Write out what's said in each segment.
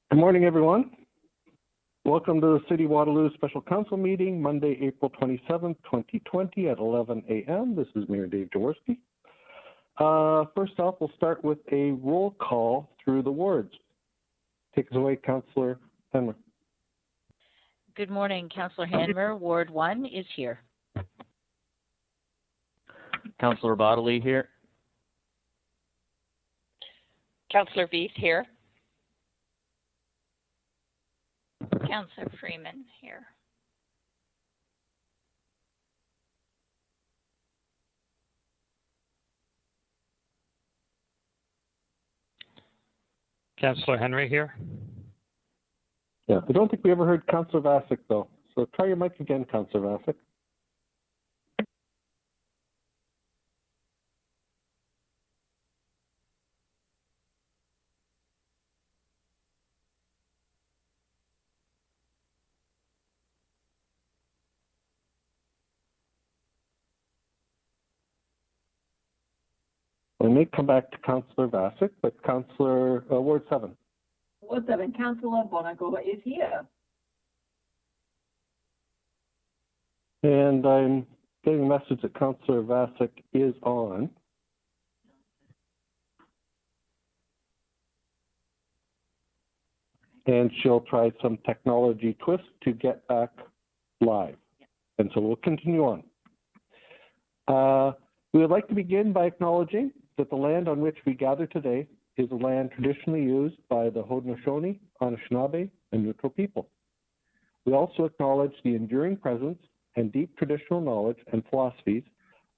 Good morning, everyone. Welcome to the City Waterloo Special Council meeting, Monday, April 27th, 2020 at 11 a.m. This is Mayor Dave Jaworski. First off, we'll start with a roll call through the wards. Take us away, Councillor Henry. Good morning, Councillor Hanmer. Ward 1 is here. Councillor Bodley here. Councillor Veith here. Councillor Freeman here. Councillor Henry here. Yeah, I don't think we ever heard Councillor Vasic, though. So try your mic again, Councillor Vasic. We may come back to Councillor Vasic, but Councillor Ward 7. Ward 7, Councillor Bonago is here. And I'm getting a message that Councillor Vasic is on. And she'll try some technology twist to get back live. And so we'll continue on. We would like to begin by acknowledging that the land on which we gather today is a land traditionally used by the Haudenosaunee, Anishinaabe, and Neutral people. We also acknowledge the enduring presence and deep traditional knowledge and philosophies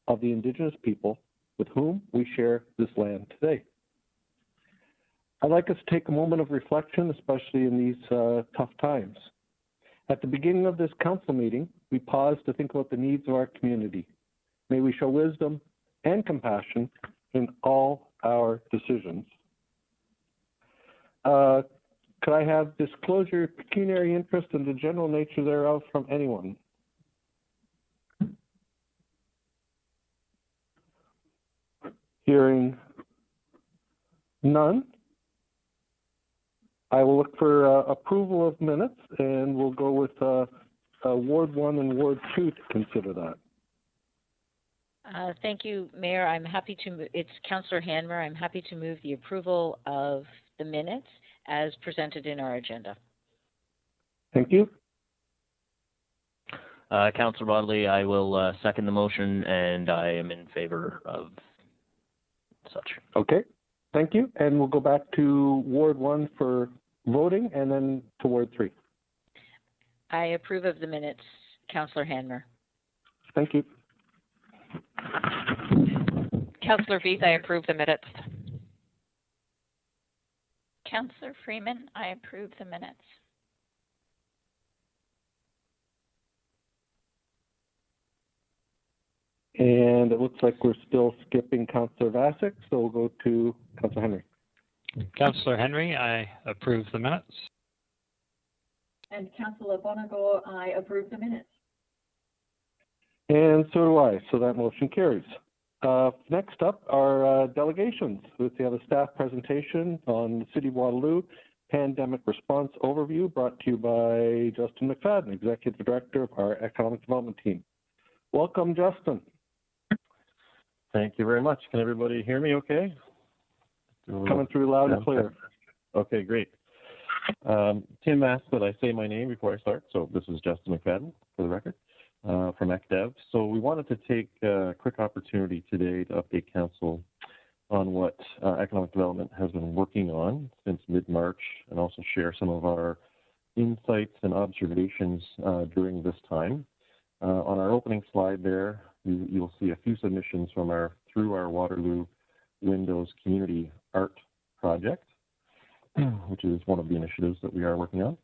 of the Indigenous people with whom we share this land today. I'd like us to take a moment of reflection, especially in these tough times. At the beginning of this council meeting, we pause to think about the needs of our community. May we show wisdom and compassion in all our decisions. Could I have disclosure, pecuniary interest, and the general nature thereof from anyone? Hearing none, I will look for approval of minutes, and we'll go with Ward 1 and Ward 2 to consider that. Thank you, Mayor. I'm happy to, it's Councillor Hanmer. I'm happy to move the approval of the minutes as presented in our agenda. Thank you. Councillor Bodley, I will second the motion, and I am in favor of such. Okay, thank you. And we'll go back to Ward 1 for voting, and then to Ward 3. I approve of the minutes, Councillor Hanmer. Thank you. Councillor Veith, I approve the minutes. Councillor Freeman, I approve the minutes. And it looks like we're still skipping Councillor Vasic, so we'll go to Councillor Henry. Councillor Henry, I approve the minutes. And Councillor Bonago, I approve the minutes. And so do I, so that motion carries. Next up are delegations. We have a staff presentation on the City of Waterloo Pandemic Response Overview brought to you by Justin McFadden, Executive Director of our Economic Development Team. Welcome, Justin. Thank you very much. Can everybody hear me okay? Coming through loud and clear. Okay, great. Tim asked that I say my name before I start, so this is Justin McFadden, for the record, from ECDev. So we wanted to take a quick opportunity today to update Council on what Economic Development has been working on since mid-March, and also share some of our insights and observations during this time. On our opening slide there, you'll see a few submissions from through our Waterloo Windows Community Art Project, which is one of the initiatives that we are working on.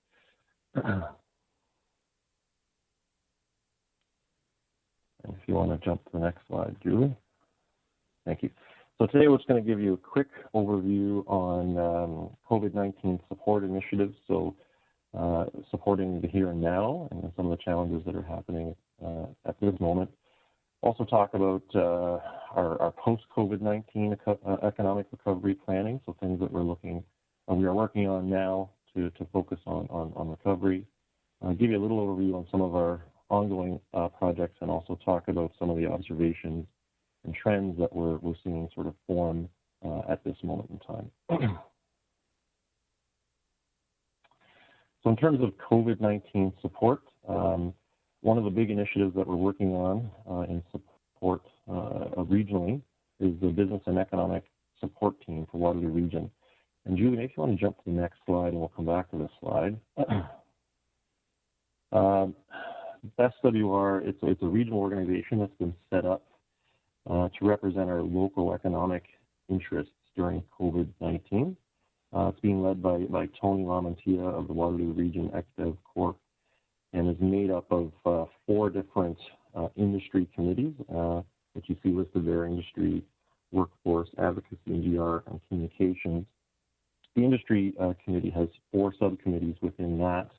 And if you want to jump to the next slide, Julie. Thank you. So today we're just going to give you a quick overview on COVID-19 support initiatives, so supporting the here and now and some of the challenges that are happening at this moment. Also talk about our post-COVID-19 economic recovery planning, so things that we are working on now to focus on recovery, give you a little overview on some of our ongoing projects, and also talk about some of the observations and trends that we're seeing sort of form at this moment in time. So in terms of COVID-19 support, one of the big initiatives that we're working on in support regionally is the Business and Economic Support Team for Waterloo Region. And Julie, if you want to jump to the next slide, and we'll come back to this slide. SWR, it's a regional organization that's been set up to represent our local economic interests during COVID-19. It's being led by Tony Lamantia of the Waterloo Region ExDev Corp, and is made up of 4 different industry committees, which you see listed there: industry, workforce, advocacy, and GR, and communications. The industry committee has 4 subcommittees within that: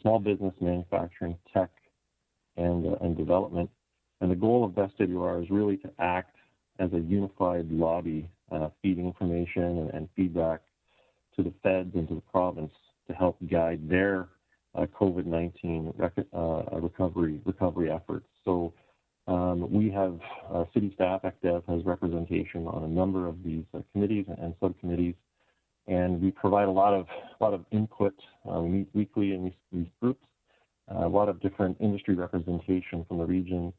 small business, manufacturing, tech, and development. And the goal of SWR is really to act as a unified lobby, feeding information and feedback to the feds and to the province to help guide their COVID-19 recovery efforts. So we have city staff, ECDEV has representation on a number of these committees and subcommittees, and we provide a lot of input. We meet weekly in these groups, a lot of different industry representation from the region,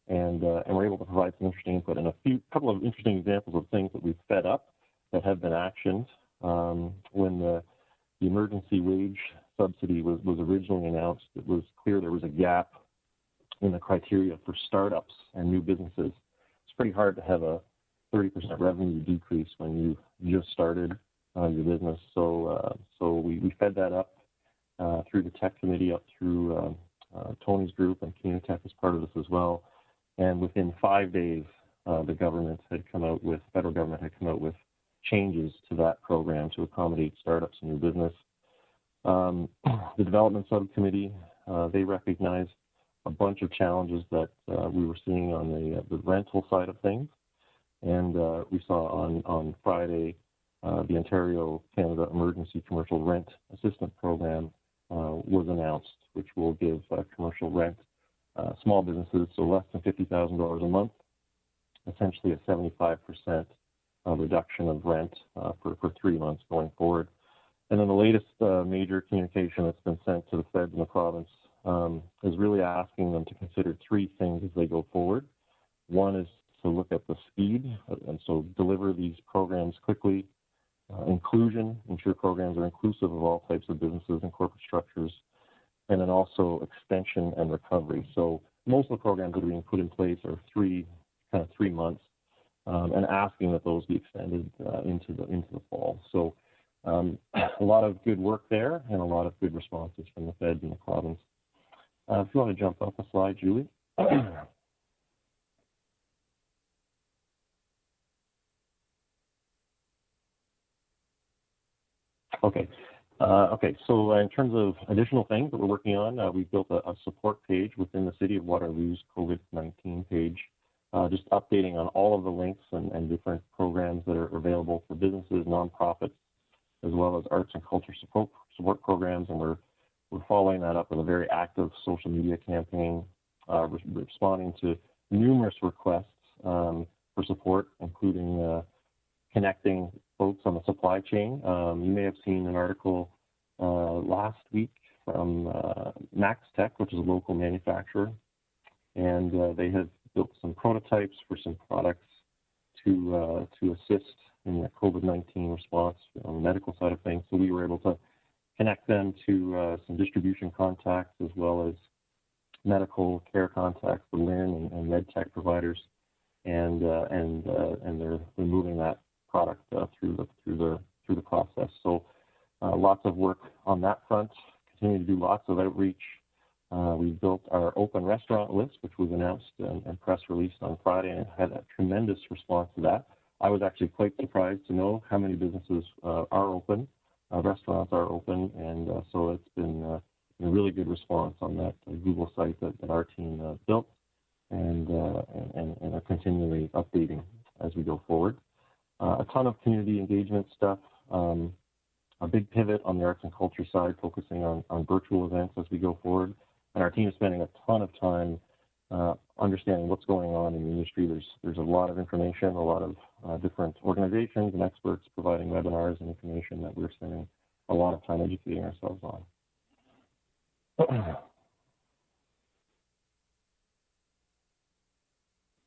and we're able to provide some interesting input and couple of interesting examples of things that we've fed up that have been actioned. When the emergency wage subsidy was originally announced, it was clear there was a gap in the criteria for startups and new businesses. It's pretty hard to have a 30% revenue decrease when you just started your business. So we fed that up through the tech committee, up through Tony's group, and Communitech is part of this as well. And within 5 days, the federal government had come out with changes to that program to accommodate startups and new business. The Development Subcommittee, they recognized a bunch of challenges that we were seeing on the rental side of things. And we saw on Friday the Ontario Canada Emergency Commercial Rent Assistance Program was announced, which will give commercial rent small businesses, so less than $50,000 a month, essentially a 75% reduction of rent for 3 months going forward. And then the latest major communication that's been sent to the feds and the province is really asking them to consider 3 things as they go forward. One is to look at the speed, and so deliver these programs quickly. Inclusion, ensure programs are inclusive of all types of businesses and corporate structures. And then also extension and recovery. So most of the programs that are being put in place are 3 months, and asking that those be extended into the fall. So a lot of good work there, and a lot of good responses from the feds and the province. If you want to jump up a slide, Julie. Okay, so in terms of additional things that we're working on, we've built a support page within the City of Waterloo's COVID-19 page, just updating on all of the links and different programs that are available for businesses, nonprofits, as well as arts and culture support programs. And we're following that up with a very active social media campaign, responding to numerous requests for support, including connecting folks on the supply chain. You may have seen an article last week from Max Tech, which is a local manufacturer, and they have built some prototypes for some products to assist in the COVID-19 response on the medical side of things. So we were able to connect them to some distribution contacts, as well as medical care contacts for LIN and med tech providers, and they're moving that product through the process. So lots of work on that front. Continue to do lots of outreach. We built our open restaurant list, which was announced and press released on Friday, and had a tremendous response to that. I was actually quite surprised to know how many businesses are open, restaurants are open, and so it's been a really good response on that Google site that our team built, and are continually updating as we go forward. A ton of community engagement stuff. a big pivot on the arts and culture side, focusing on virtual events as we go forward. And our team is spending a ton of time understanding what's going on in the industry. There's a lot of information, a lot of different organizations and experts providing webinars and information that we're spending a lot of time educating ourselves on.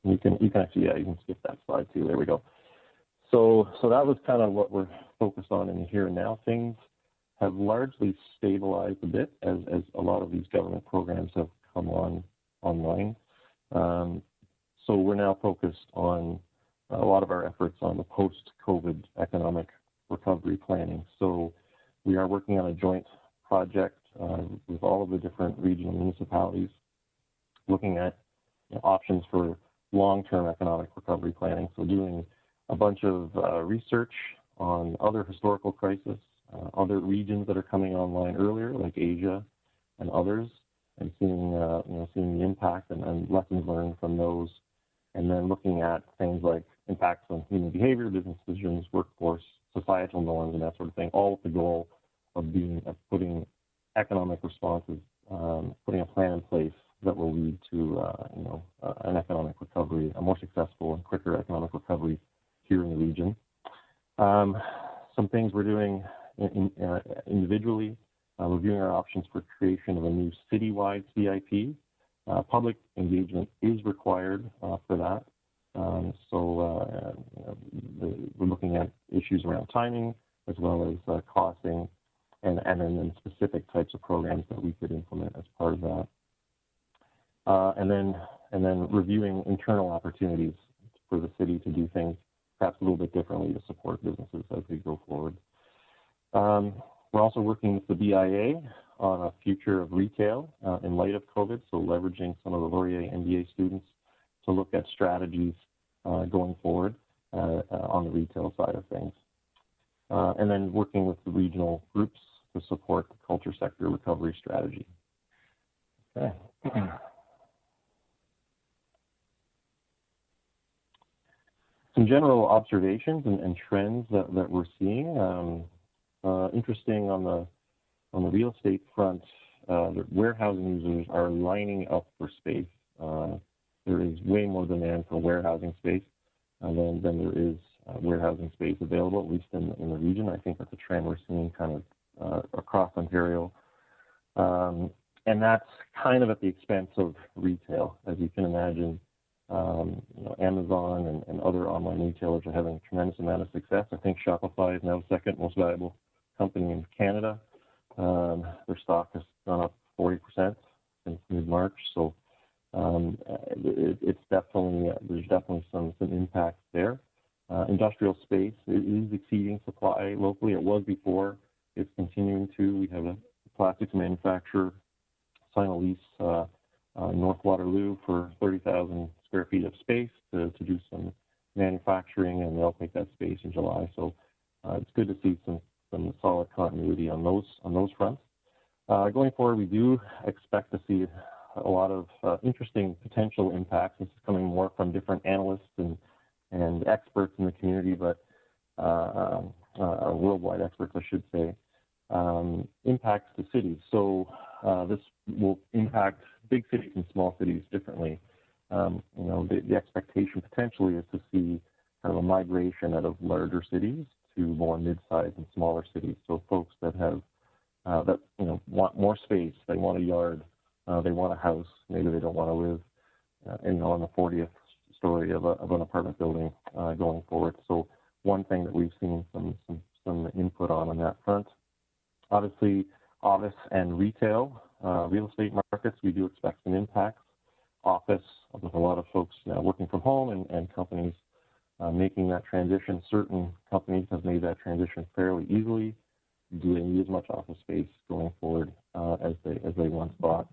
You can actually, you can skip that slide too. There we go. So that was kind of what we're focused on in the here and now. Things have largely stabilized a bit as a lot of these government programs have come online. So we're now focused on a lot of our efforts on the post-COVID economic recovery planning. So we are working on a joint project with all of the different regional municipalities, looking at options for long-term economic recovery planning. So doing a bunch of research on other historical crises, other regions that are coming online earlier, like Asia and others, and seeing the impact and lessons learned from those, and then looking at things like impacts on human behavior, business decisions, workforce, societal norms, and that sort of thing, all with the goal of putting economic responses, putting a plan in place that will lead to an economic recovery, a more successful and quicker economic recovery here in the region. Some things we're doing individually, reviewing our options for creation of a new citywide CIP. Public engagement is required for that. We're looking at issues around timing as well as costing, and then specific types of programs that we could implement as part of that. And then reviewing internal opportunities for the city to do things perhaps a little bit differently to support businesses as we go forward. We're also working with the BIA on a future of retail in light of COVID, so leveraging some of the Laurier MBA students to look at strategies going forward on the retail side of things. And then working with the regional groups to support the culture sector recovery strategy. Okay. Some general observations and trends that we're seeing. Interesting on the real estate front, the warehousing users are lining up for space. There is way more demand for warehousing space than there is warehousing space available, at least in the region. I think that's a trend we're seeing kind of across Ontario. And that's kind of at the expense of retail. As you can imagine, Amazon and other online retailers are having a tremendous amount of success. I think Shopify is now the second most valuable company in Canada. Their stock has gone up 40% since mid-March. So it's definitely there's definitely some impact there. Industrial space is exceeding supply locally. It was before. It's continuing to. We have a plastics manufacturer sign a lease North Waterloo for 30,000 square feet of space to do some manufacturing, and they'll take that space in July. So it's good to see some solid continuity on those fronts. Going forward, we do expect to see a lot of interesting potential impacts. This is coming more from different analysts and experts in the community, but worldwide experts, I should say, impacts to cities. So this will impact big cities and small cities differently. The expectation potentially is to see kind of a migration out of larger cities to more mid-sized and smaller cities. So folks that have want more space, they want a yard, they want a house, maybe they don't want to live on the 40th story of an apartment building going forward. So one thing that we've seen some input on that front. Obviously, office and retail, real estate markets, we do expect some impacts. Office, with a lot of folks now working from home and companies making that transition. Certain companies have made that transition fairly easily. Do they need as much office space going forward as they once thought?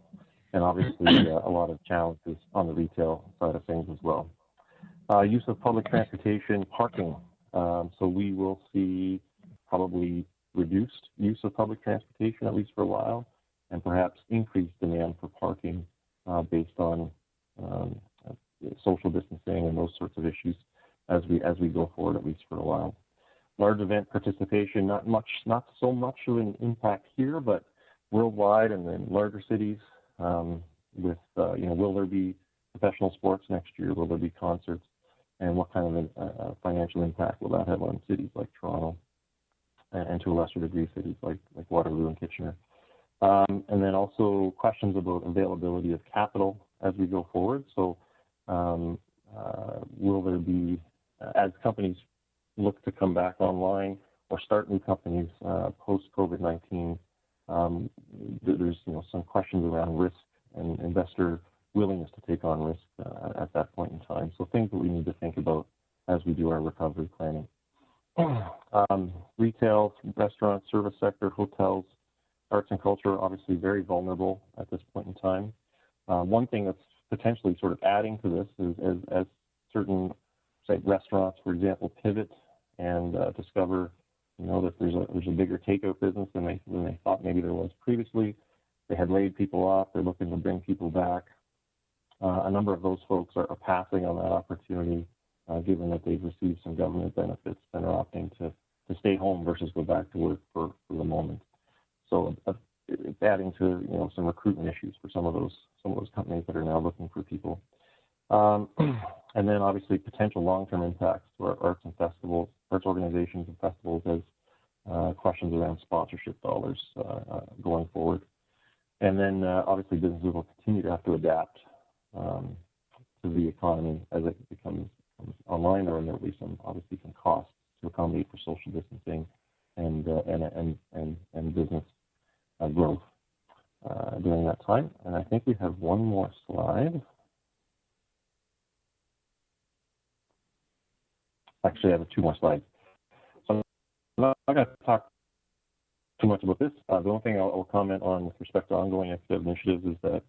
And obviously, a lot of challenges on the retail side of things as well. Use of public transportation, parking. So we will see probably reduced use of public transportation, at least for a while, and perhaps increased demand for parking based on social distancing and those sorts of issues as we go forward, at least for a while. large event participation, not so much of an impact here, but worldwide and then larger cities. Will there be professional sports next year? Will there be concerts? And what kind of financial impact will that have on cities like Toronto, and to a lesser degree cities like Waterloo and Kitchener? And then also questions about availability of capital as we go forward. So will there be, as companies look to come back online or start new companies post-COVID-19, there's some questions around risk and investor willingness to take on risk at that point in time. So things that we need to think about as we do our recovery planning. Retail, restaurants, service sector, hotels, arts and culture, obviously very vulnerable at this point in time. One thing that's potentially sort of adding to this is as certain, say, restaurants, for example, pivot and discover, that there's a bigger takeout business than they thought maybe there was previously. They had laid people off. They're looking to bring people back. A number of those folks are passing on that opportunity, given that they've received some government benefits and are opting to stay home versus go back to work for the moment. So it's adding to some recruitment issues for some of those companies that are now looking for people. And then obviously potential long-term impacts to our arts organizations and festivals as questions around sponsorship dollars going forward. And then obviously businesses will continue to have to adapt to the economy as it comes online, or there will be some costs to accommodate for social distancing and business growth during that time. And I think we have one more slide. Actually, I have 2 more slides. So I'm not going to talk too much about this. The only thing I'll comment on with respect to ongoing active initiatives is that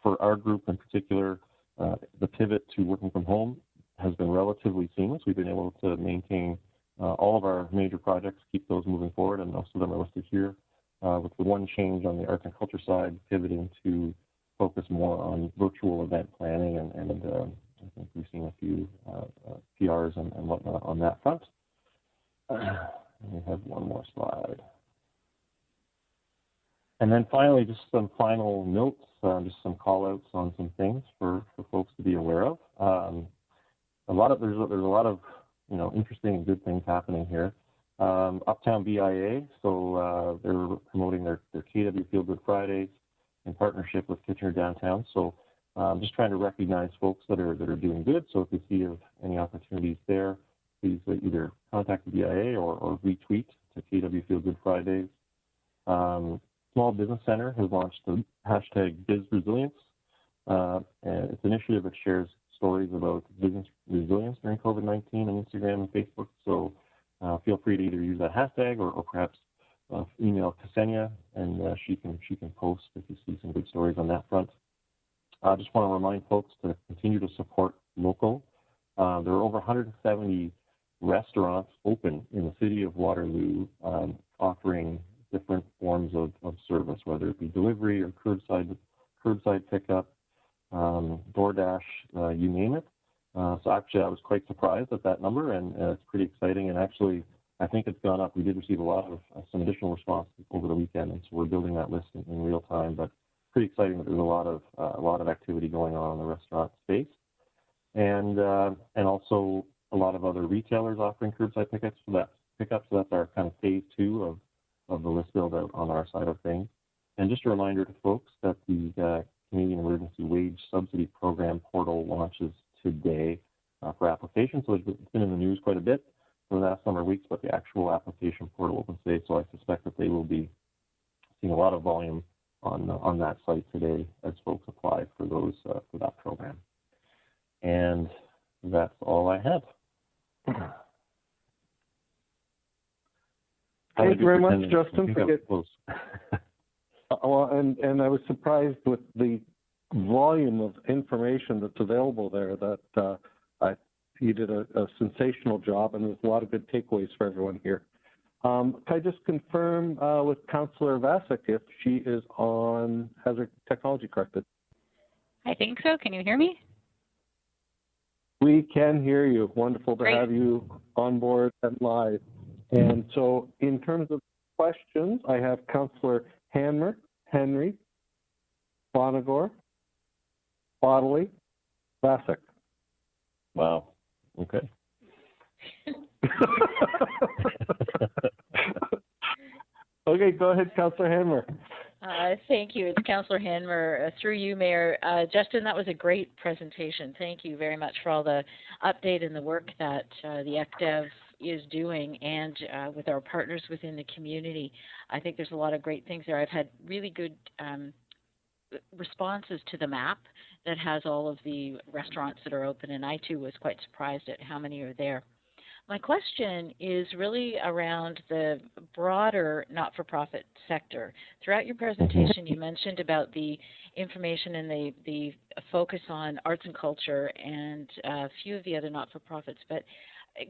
for our group in particular, the pivot to working from home has been relatively seamless. We've been able to maintain all of our major projects, keep those moving forward, and most of them are listed here, with the one change on the arts and culture side, pivoting to focus more on virtual event planning, and I think we've seen a few PRs and whatnot on that front. We have one more slide. And then finally, just some final notes, just some call-outs on some things for folks to be aware of. There's a lot of interesting and good things happening here. Uptown BIA, so they're promoting their KW Feel Good Fridays in partnership with Kitchener Downtown. So just trying to recognize folks that are doing good. So if you see of any opportunities there, please either contact the BIA or retweet to KW Feel Good Fridays. Small Business Center has launched the hashtag BizResilience. And it's an initiative that shares stories about business resilience during COVID-19 on Instagram and Facebook. So feel free to either use that hashtag or perhaps email Ksenia, and she can post if you see some good stories on that front. I just want to remind folks to continue to support local. There are over 170 restaurants open in the city of Waterloo, offering different forms of service, whether it be delivery or curbside pickup, DoorDash, you name it. So actually, I was quite surprised at that number, and it's pretty exciting. And actually, I think it's gone up. We did receive a lot of some additional responses over the weekend, and so we're building that list in real time. But pretty exciting that there's a lot of activity going on in the restaurant space, and also a lot of other retailers offering curbside pickups. So that's our kind of phase 2 of the list build out on our side of things. And just a reminder to folks that the Canadian Emergency Wage Subsidy Program portal launches today for applications. So it's been in the news quite a bit for the last number of weeks, but the actual application portal opens today. So I suspect that they will be seeing a lot of volume on that site today as folks apply for those for that program. And that's all I have. Thank you very much, Justin, for getting. Well, and I was surprised with the volume of information that's available there. That you did a sensational job, and there's a lot of good takeaways for everyone here. Can I just confirm with Councillor Vasek if she is on, has her technology corrected? I think so. Can you hear me? We can hear you. Wonderful to Great. have you on board and live. And so in terms of questions, I have Councillor Hanmer, Henry, Bonagor, Bodley, Bassick. Wow. Okay. Okay, go ahead, Councillor Hanmer. Thank you. It's Councillor Hanmer. Through you, Mayor. Justin, that was a great presentation. Thank you very much for all the update and the work that the ECDEV is doing and with our partners within the community. I think there's a lot of great things there. I've had really good responses to the map that has all of the restaurants that are open, and I too was quite surprised at how many are there. My question is really around the broader not-for-profit sector. Throughout your presentation, you mentioned about the information and the focus on arts and culture and a few of the other not-for-profits, but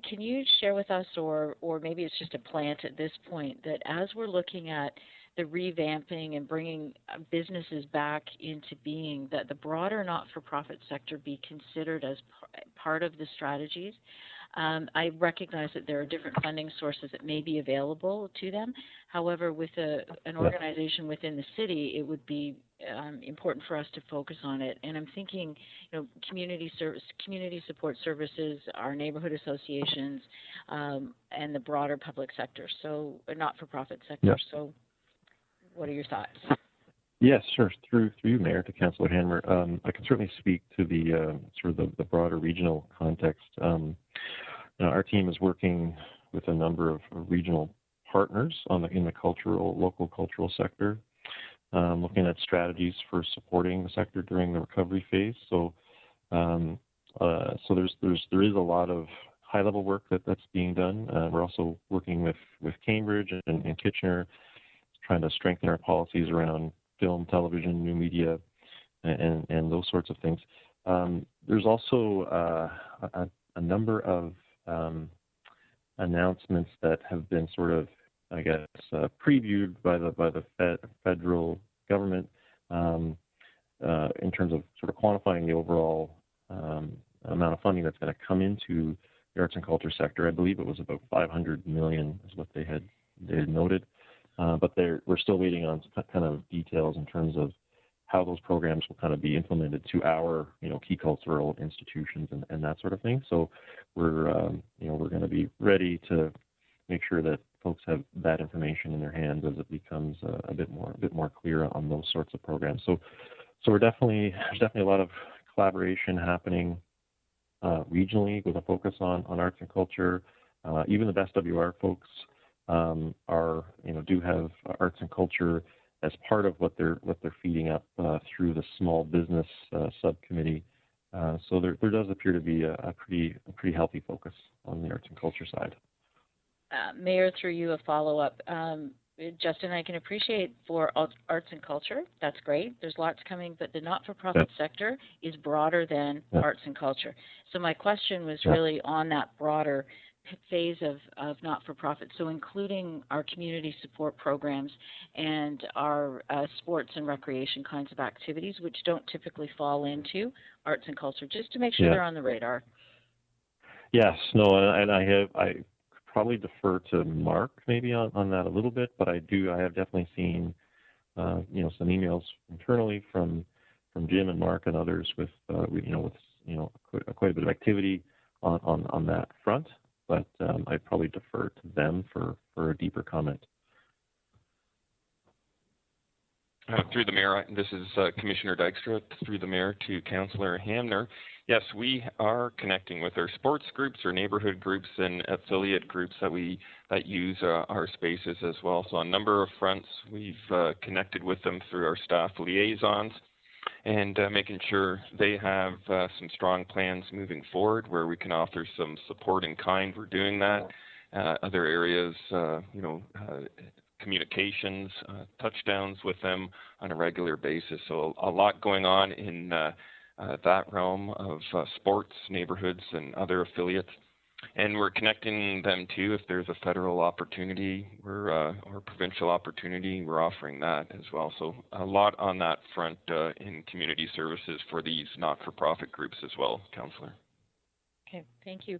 can you share with us, or maybe it's just a plant at this point, that as we're looking at the revamping and bringing businesses back into being, that the broader not-for-profit sector be considered as part of the strategies? I recognize that there are different funding sources that may be available to them. However, with an organization within the city, it would be important for us to focus on it. And I'm thinking, community support services, our neighborhood associations, and the broader public sector, so not-for-profit sector. Yeah. So what are your thoughts? Yes, sure. Through you, Mayor, to Councillor Hanmer. I can certainly speak to the sort of the broader regional context. Our team is working with a number of regional partners in the local cultural sector, looking at strategies for supporting the sector during the recovery phase. So there is a lot of high-level work that's being done. We're also working with Cambridge and Kitchener, trying to strengthen our policies around film, television, new media, and those sorts of things. There's also a number of announcements that have been sort of, I guess, previewed by the federal government in terms of sort of quantifying the overall amount of funding that's going to come into the arts and culture sector. I believe it was about $500 million is what they had noted. But we're still waiting on some kind of details in terms of how those programs will kind of be implemented to our, key cultural institutions and that sort of thing. So we're going to be ready to make sure that folks have that information in their hands as it becomes a bit more clear on those sorts of programs. So there's definitely a lot of collaboration happening regionally with a focus on arts and culture. Even the Best WR folks do have arts and culture as part of what they're feeding up through the small business subcommittee. So there does appear to be a pretty healthy focus on the arts and culture side. Mayor, through you, a follow-up. Justin, I can appreciate for arts and culture. That's great. There's lots coming, but the not-for-profit sector is broader than arts and culture. So my question was really on that broader phase of not-for-profit, so including our community support programs and our sports and recreation kinds of activities, which don't typically fall into arts and culture, just to make sure they're on the radar. Yes, no, and I probably defer to Mark maybe on that a little bit, but I have definitely seen some emails internally from Jim and Mark and others with quite a bit of activity on that front. But I'd probably defer to them for a deeper comment. Through the Mayor, this is Commissioner Dykstra. Through the Mayor to Councillor Hamner. Yes, we are connecting with our sports groups, our neighborhood groups, and affiliate groups that use our spaces as well. So on a number of fronts, we've connected with them through our staff liaisons, and making sure they have some strong plans moving forward where we can offer some support in kind. We're doing that. Other areas, communications, touchdowns with them on a regular basis. So a lot going on in that realm of sports, neighborhoods, and other affiliates. And we're connecting them too if there's a federal opportunity or provincial opportunity. We're offering that as well. So a lot on that front in community services for these not-for-profit groups as well, Councillor. Okay, thank you.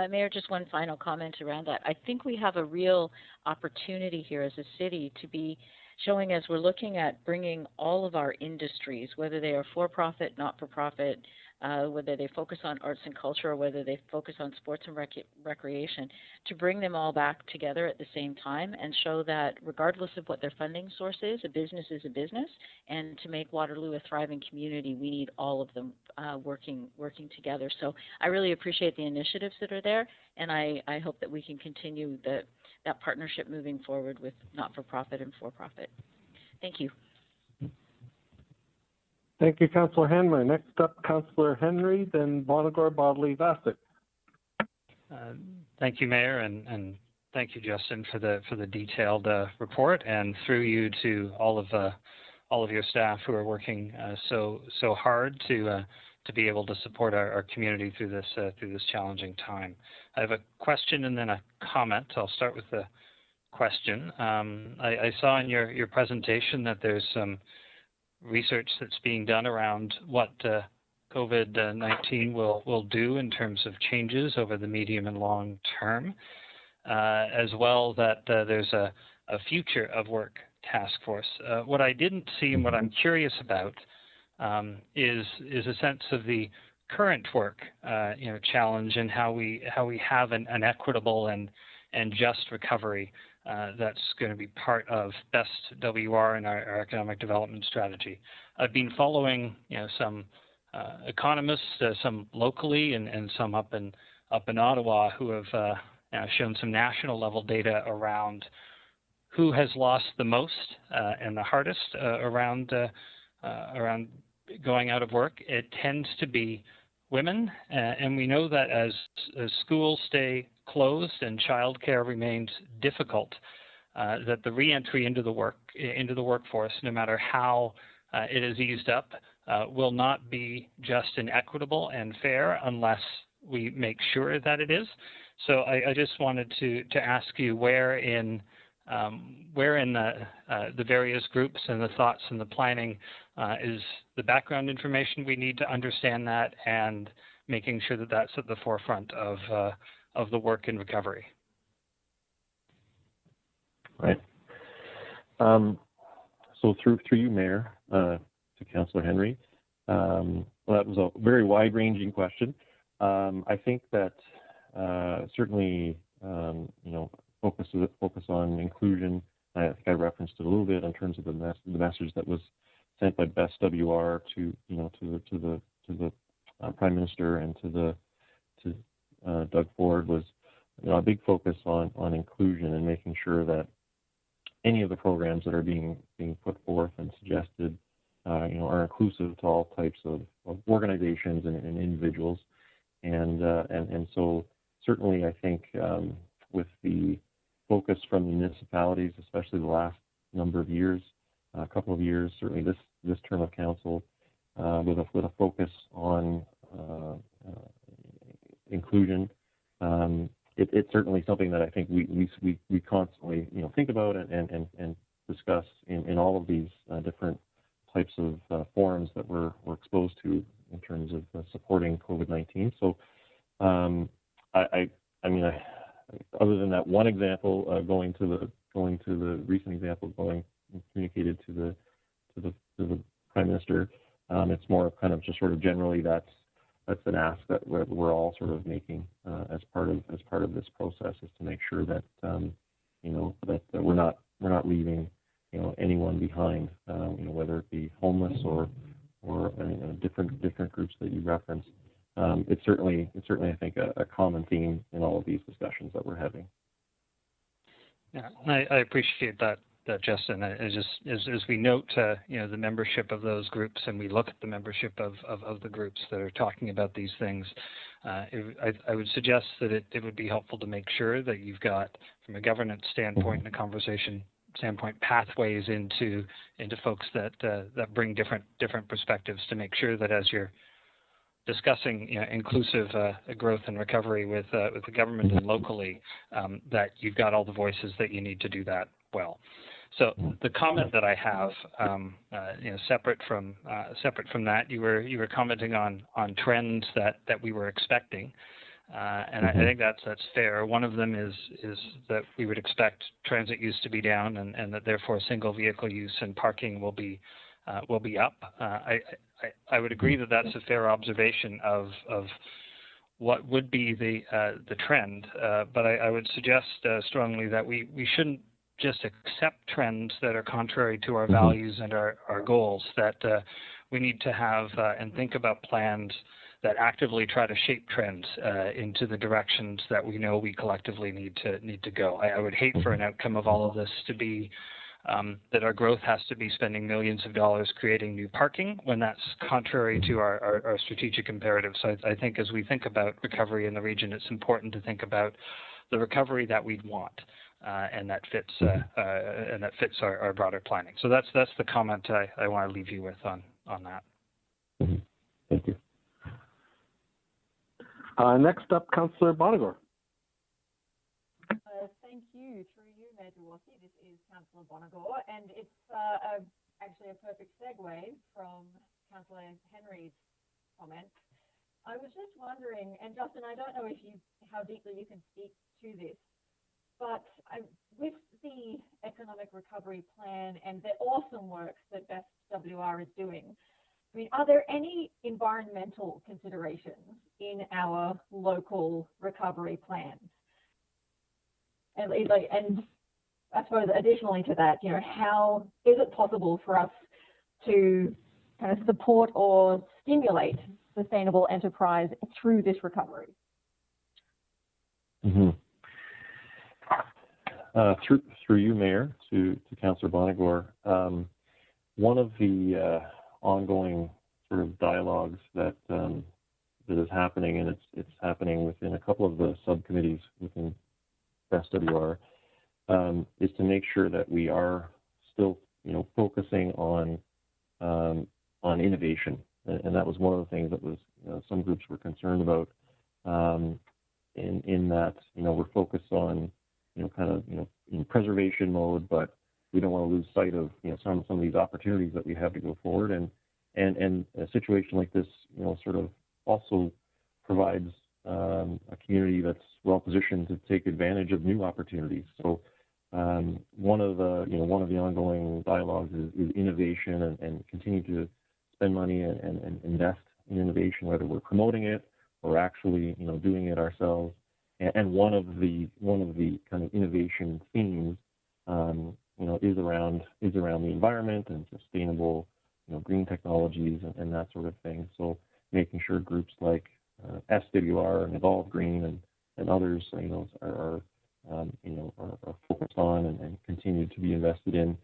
Mayor, just one final comment around that. I think we have a real opportunity here as a city to be showing, as we're looking at bringing all of our industries, whether they are for-profit, not-for-profit, whether they focus on arts and culture, or whether they focus on sports and recreation, to bring them all back together at the same time and show that regardless of what their funding source is a business, and to make Waterloo a thriving community, we need all of them working together. So I really appreciate the initiatives that are there, and I hope that we can continue that partnership moving forward with not-for-profit and for-profit. Thank you. Thank you, Councillor Henry. Next up, Councillor Henry, then Bonagor, Bodley, Vassic. Thank you, Mayor, and thank you, Justin, for the detailed report, and through you to all of your staff who are working so hard to be able to support our community through this challenging time. I have a question and then a comment. I'll start with the question. I saw in your presentation that there's some research that's being done around what COVID-19 will do in terms of changes over the medium and long term, as well that there's a future of work task force. What I didn't see and what I'm curious about is a sense of the current work challenge and how we have an equitable and just recovery that's going to be part of Best WR and our economic development strategy. I've been following some economists, some locally and some up in Ottawa, who have shown some national level data around who has lost the most and the hardest around going out of work. It tends to be women, and we know that as schools stay closed and childcare remains difficult, that the reentry into the workforce, no matter how it is eased up, will not be just and equitable and fair unless we make sure that it is. So I just wanted to ask you where in the various groups and the thoughts and the planning is the background information we need to understand that, and making sure that that's at the forefront of the work and recovery. Right. So through you, Mayor, to Councillor Henry, well, that was a very wide-ranging question. I think that certainly, focus on inclusion. I think I referenced it a little bit in terms of the message that was sent by Best WR to the Prime Minister and to Doug Ford was a big focus on inclusion and making sure that any of the programs that are being put forth and suggested are inclusive to all types of organizations and individuals, and so certainly I think with the focus from the municipalities, especially the last number of years, a couple of years, certainly this term of council, with a focus on inclusion. It's certainly something that I think we constantly think about and discuss in all of these different types of forums that we're exposed to in terms of supporting COVID-19. So I mean, other than that one example, going to the recent example, communicated to the Prime Minister, it's more of kind of just sort of generally that's an ask that we're all sort of making as part of this process, is to make sure that that we're not leaving anyone behind, whether it be homeless or different groups that you referenced. It's certainly I think a common theme in all of these discussions that we're having. Yeah, I appreciate that, Justin. As we note, the membership of those groups, and we look at the membership of the groups that are talking about these things, I would suggest that it would be helpful to make sure that you've got, from a governance standpoint and a conversation standpoint, pathways into folks that bring different perspectives, to make sure that as you're discussing inclusive growth and recovery with the government and locally, that you've got all the voices that you need to do that well. So the comment that I have, separate from that, you were commenting on trends that we were expecting. And I think that's fair. One of them is that we would expect transit use to be down, and that therefore single vehicle use and parking will be up. I would agree that that's a fair observation of what would be the trend, but I would suggest strongly that we shouldn't just accept trends that are contrary to our values and our goals. That we need to have and think about plans that actively try to shape trends into the directions that we know we collectively need to go. I would hate for an outcome of all of this to be that our growth has to be spending millions of dollars creating new parking when that's contrary to our strategic imperatives. So I think as we think about recovery in the region, it's important to think about the recovery that we'd want, and that fits our broader planning. So that's the comment I want to leave you with on that. Thank you. Next up, Councillor Bonagor. Thank you. Through you, Mayor Jaworski, this is Councillor Bonagor, and it's actually a perfect segue from Councillor Henry's comments. I was just wondering, and Justin, I don't know how deeply you can speak to this, but with the economic recovery plan and the awesome work that Best WR is doing, I mean, are there any environmental considerations in our local recovery plans? And I suppose additionally to that, how is it possible for us to kind of support or stimulate sustainable enterprise through this recovery? Through you, Mayor, to Councillor Bonagor, one of the ongoing sort of dialogues that is happening, and it's happening within a couple of the subcommittees within SWR, is to make sure that we are still, focusing on innovation, and that was one of the things that was some groups were concerned about. In that, we're focused on, in preservation mode, but we don't want to lose sight of, some of these opportunities that we have to go forward. And a situation like this, sort of also provides a community that's well positioned to take advantage of new opportunities. So one of the ongoing dialogues is innovation and continue to spend money and invest in innovation, whether we're promoting it or actually, doing it ourselves. And one of the kind of innovation themes, is around the environment and sustainable, green technologies and that sort of thing. So making sure groups like SWR and Evolve Green and others, are focused on and continue to be invested in,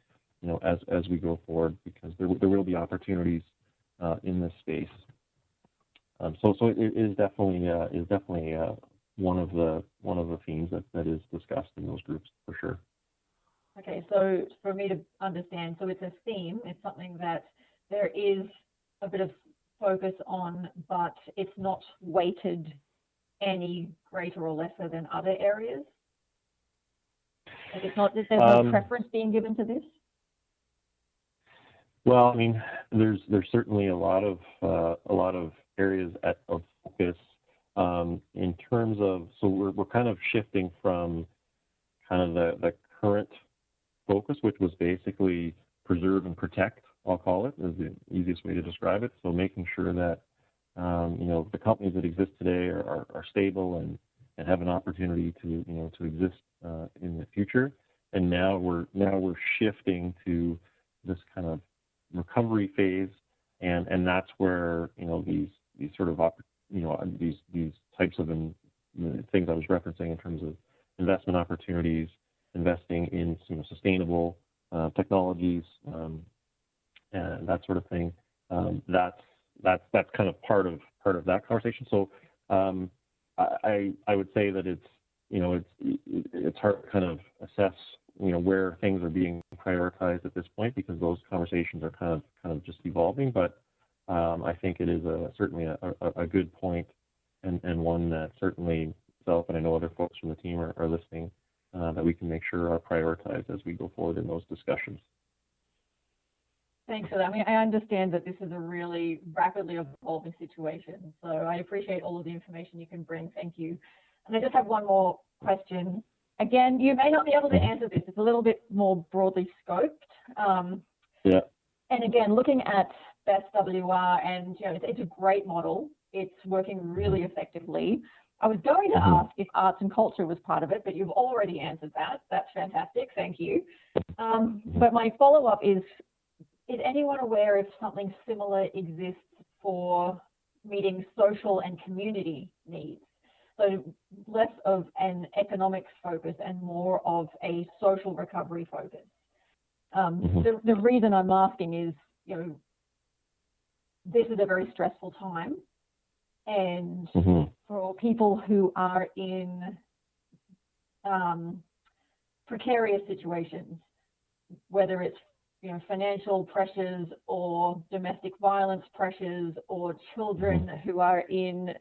as we go forward, because there will be opportunities in this space. So it is definitely one of the themes that is discussed in those groups for sure. Okay, so for me to understand, so it's a theme, it's something that there is a bit of focus on, but it's not weighted any greater or lesser than other areas? Like there's no preference being given to this? Well, I mean, there's certainly a lot of areas of focus in terms of, so we're kind of shifting from kind of the current focus, which was basically preserve and protect, I'll call it, is the easiest way to describe it. So making sure that the companies that exist today are stable and have an opportunity to exist in the future. And now we're shifting to this kind of recovery phase, and that's where these sort of these types of things I was referencing in terms of investment opportunities, investing in sustainable technologies, and that sort of thing. That's kind of part of that conversation. So I would say that it's hard to kind of assess where things are being prioritized at this point, because those conversations are kind of just evolving. But I think it is certainly a good point, and one that certainly myself and I know other folks from the team are listening, that we can make sure are prioritized as we go forward in those discussions. Thanks for that. I mean, I understand that this is a really rapidly evolving situation, so I appreciate all of the information you can bring. Thank you. And I just have one more question. Again, you may not be able to answer this. It's a little bit more broadly scoped. Yeah. And again, looking at Best WR, and it's a great model. It's working really effectively. I was going to ask if arts and culture was part of it, but you've already answered that. That's fantastic. Thank you. But my follow-up is anyone aware if something similar exists for meeting social and community needs? So less of an economics focus and more of a social recovery focus. The reason I'm asking is, this is a very stressful time. And for people who are in precarious situations, whether it's financial pressures or domestic violence pressures or children who are in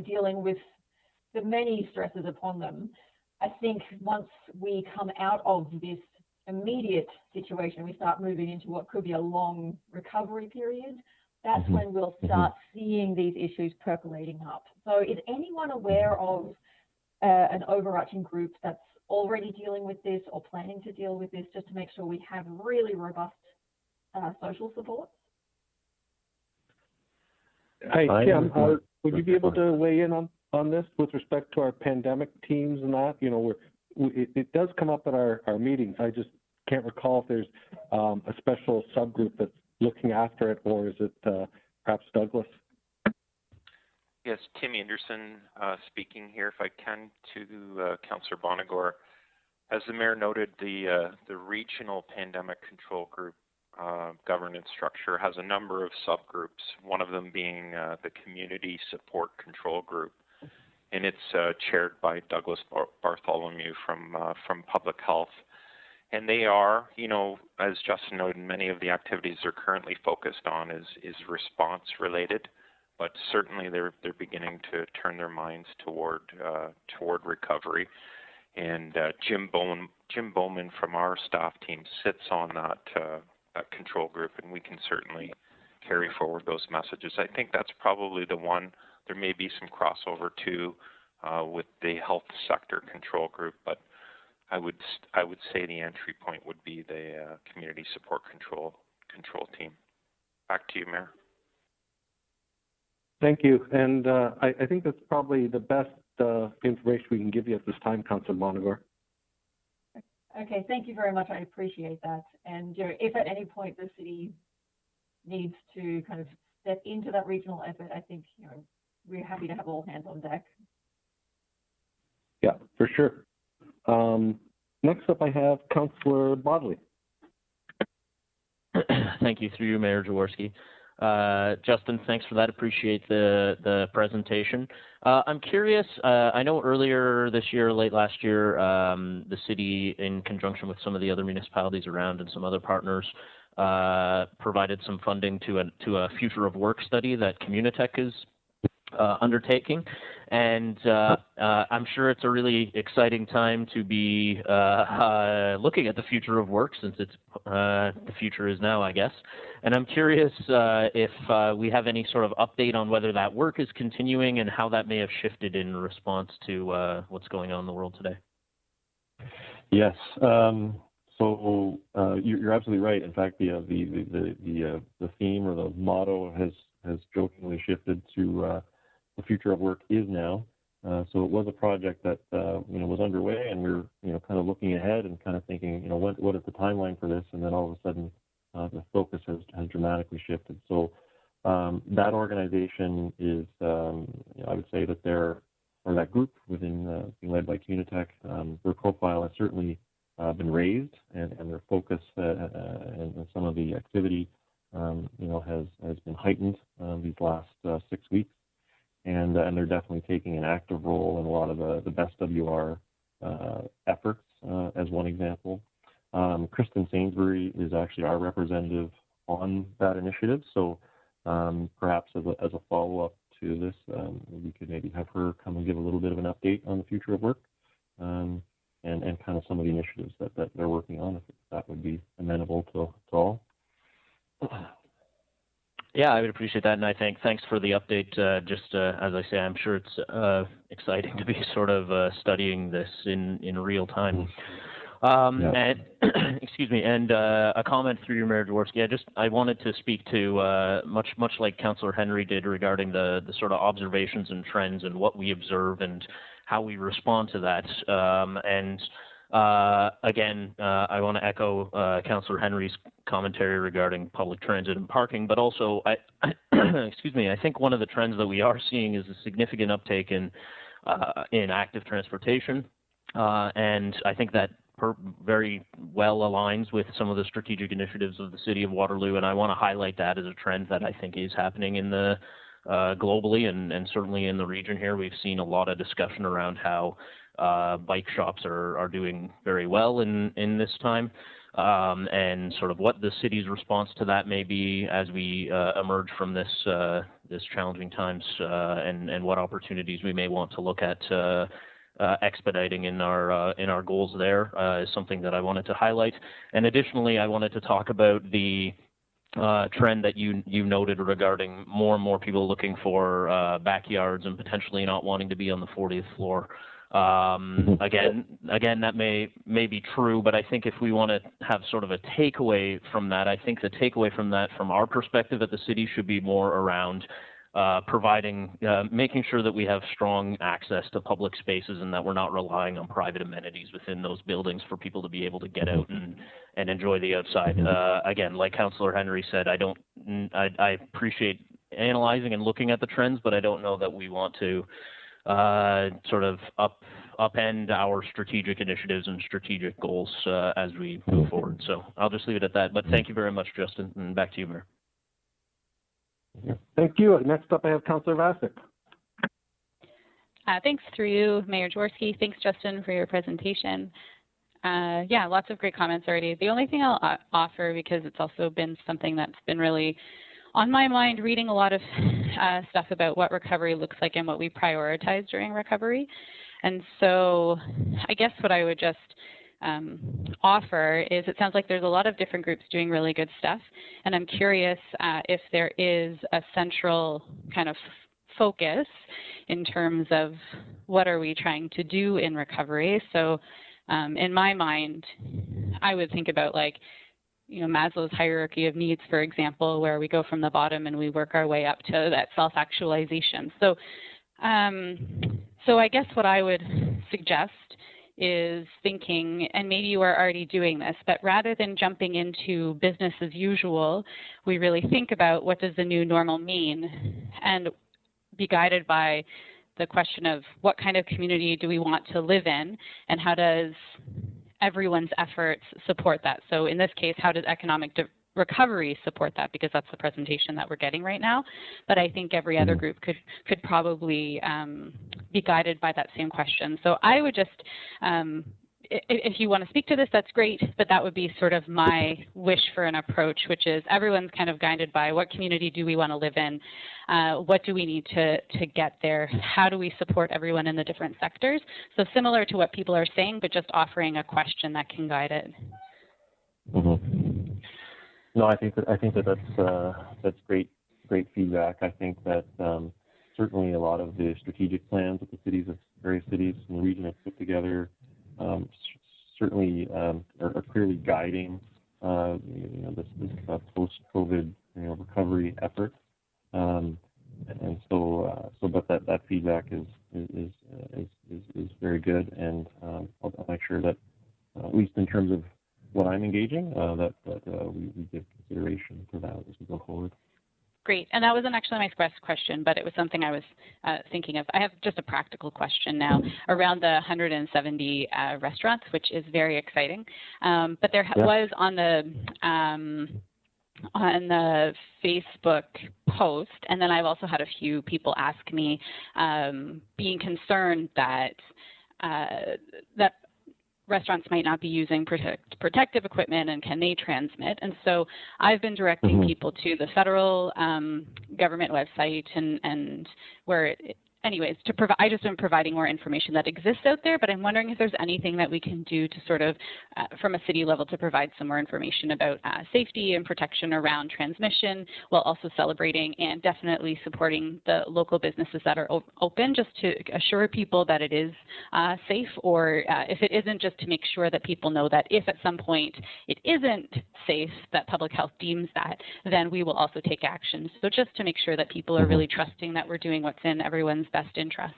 dealing with the many stresses upon them, I think once we come out of this immediate situation, we start moving into what could be a long recovery period. That's when we'll start seeing these issues percolating up. So is anyone aware of an overarching group that's already dealing with this or planning to deal with this, just to make sure we have really robust social support? Hi, Kim. Would you be able to weigh in on this with respect to our pandemic teams and that? It does come up at our meetings. I just can't recall if there's a special subgroup that's looking after it, or is it perhaps Douglas? Yes, Tim Anderson speaking here, if I can, to Councillor Bonagor. As the Mayor noted, the Regional Pandemic Control Group governance structure has a number of subgroups, one of them being the Community Support Control Group. And it's chaired by Douglas Bartholomew from Public Health. And they are, as Justin noted, many of the activities they're currently focused on is response related, but certainly they're beginning to turn their minds toward recovery. And Jim Bowman from our staff team sits on that control group, and we can certainly carry forward those messages. I think that's probably the one. There may be some crossover too with the health sector control group, but I would say the entry point would be the community support control team. Back to you, Mayor. Thank you. And I think that's probably the best information we can give you at this time, Councillor Bonagor. Okay, thank you very much. I appreciate that. And if at any point the city needs to kind of step into that regional effort, I think we're happy to have all hands on deck. Yeah, for sure. Next up, I have Councillor Bodley. Thank you, through you, Mayor Jaworski. Justin, thanks for that. Appreciate the presentation. I'm curious, I know earlier this year, late last year, the city, in conjunction with some of the other municipalities around and some other partners, provided some funding to a future of work study that Communitech is undertaking. And I'm sure it's a really exciting time to be looking at the future of work, since it's the future is now, I guess. And I'm curious if we have any sort of update on whether that work is continuing and how that may have shifted in response to what's going on in the world today. Yes. So you're absolutely right. In fact, the theme or the motto has jokingly shifted to the future of work is now. So it was a project that was underway, and we were kind of looking ahead and kind of thinking, what is the timeline for this? And then all of a sudden, the focus has dramatically shifted. So that organization is, I would say that that group within being led by Communitech, their profile has certainly been raised, and their focus and some of the activity, has been heightened these last 6 weeks. And they're definitely taking an active role in a lot of the Best WR efforts, as one example. Kristen Sainsbury is actually our representative on that initiative. So perhaps as a follow-up to this, we could maybe have her come and give a little bit of an update on the future of work, and kind of some of the initiatives that they're working on, if that would be amenable to all. Yeah, I would appreciate that, and I think thanks for the update. Just as I say, I'm sure it's exciting to be sort of studying this in real time. And excuse me, and a comment through your Mayor Jaworski. I wanted to speak to much like Councillor Henry did regarding the sort of observations and trends and what we observe and how we respond to that. Again, I want to echo Councillor Henry's commentary regarding public transit and parking, but also, excuse me, I think one of the trends that we are seeing is a significant uptake in active transportation, and I think that very well aligns with some of the strategic initiatives of the City of Waterloo, and I want to highlight that as a trend that I think is happening in the globally and certainly in the region here. We've seen a lot of discussion around how bike shops are doing very well in this time, and sort of what the city's response to that may be as we emerge from this challenging times, and what opportunities we may want to look at expediting in our goals there is something that I wanted to highlight. And additionally, I wanted to talk about the trend that you noted regarding more and more people looking for backyards and potentially not wanting to be on the 40th floor. Again, that may be true, but I think if we want to have sort of a takeaway from that, I think the takeaway from that, from our perspective at the city, should be more around providing, making sure that we have strong access to public spaces and that we're not relying on private amenities within those buildings for people to be able to get out and enjoy the outside. Again, like Councillor Henry said, I appreciate analyzing and looking at the trends, but I don't know that we want to sort of upend our strategic initiatives and strategic goals as we move forward. So I'll just leave it at that. But thank you very much, Justin, and back to you, Mayor. Thank you. Next up, I have Councillor Vasic. Thanks through you, Mayor Jaworski. Thanks, Justin, for your presentation. Yeah, lots of great comments already. The only thing I'll offer, because it's also been something that's been really on my mind, reading a lot of stuff about what recovery looks like and what we prioritize during recovery. And so I guess what I would just offer is, it sounds like there's a lot of different groups doing really good stuff, and I'm curious if there is a central kind of focus in terms of what are we trying to do in recovery. So in my mind, I would think about, like, Maslow's hierarchy of needs, for example, where we go from the bottom and we work our way up to that self-actualization. So I guess what I would suggest is thinking, and maybe you are already doing this, but rather than jumping into business as usual, we really think about what does the new normal mean, and be guided by the question of what kind of community do we want to live in, and how does everyone's efforts support that. So in this case, how does economic recovery support that, because that's the presentation that we're getting right now. But I think every other group could probably be guided by that same question. So I would just, if you want to speak to this, that's great, but that would be sort of my wish for an approach, which is everyone's kind of guided by what community do we want to live in, what do we need to get there, how do we support everyone in the different sectors. So similar to what people are saying, but just offering a question that can guide it. No, I think that's great feedback. I think that certainly a lot of the strategic plans that the various cities in the region have put together certainly are clearly guiding this post-COVID recovery effort, and but that feedback is very good, and I'll make sure that at least in terms of what I'm engaging, that we give consideration to that as we go forward. Great. And that wasn't actually my question, but it was something I was thinking of. I have just a practical question now around the 170 restaurants, which is very exciting. But there was on the Facebook post, and then I've also had a few people ask me, being concerned that restaurants might not be using protective equipment, and can they transmit? And so I've been directing people to the federal government website, and where anyways, I just am providing more information that exists out there, but I'm wondering if there's anything that we can do to sort of, from a city level, to provide some more information about safety and protection around transmission, while also celebrating and definitely supporting the local businesses that are open, just to assure people that it is safe, or if it isn't, just to make sure that people know that if at some point it isn't safe, that public health deems that, then we will also take action. So just to make sure that people are really trusting that we're doing what's in everyone's best interests.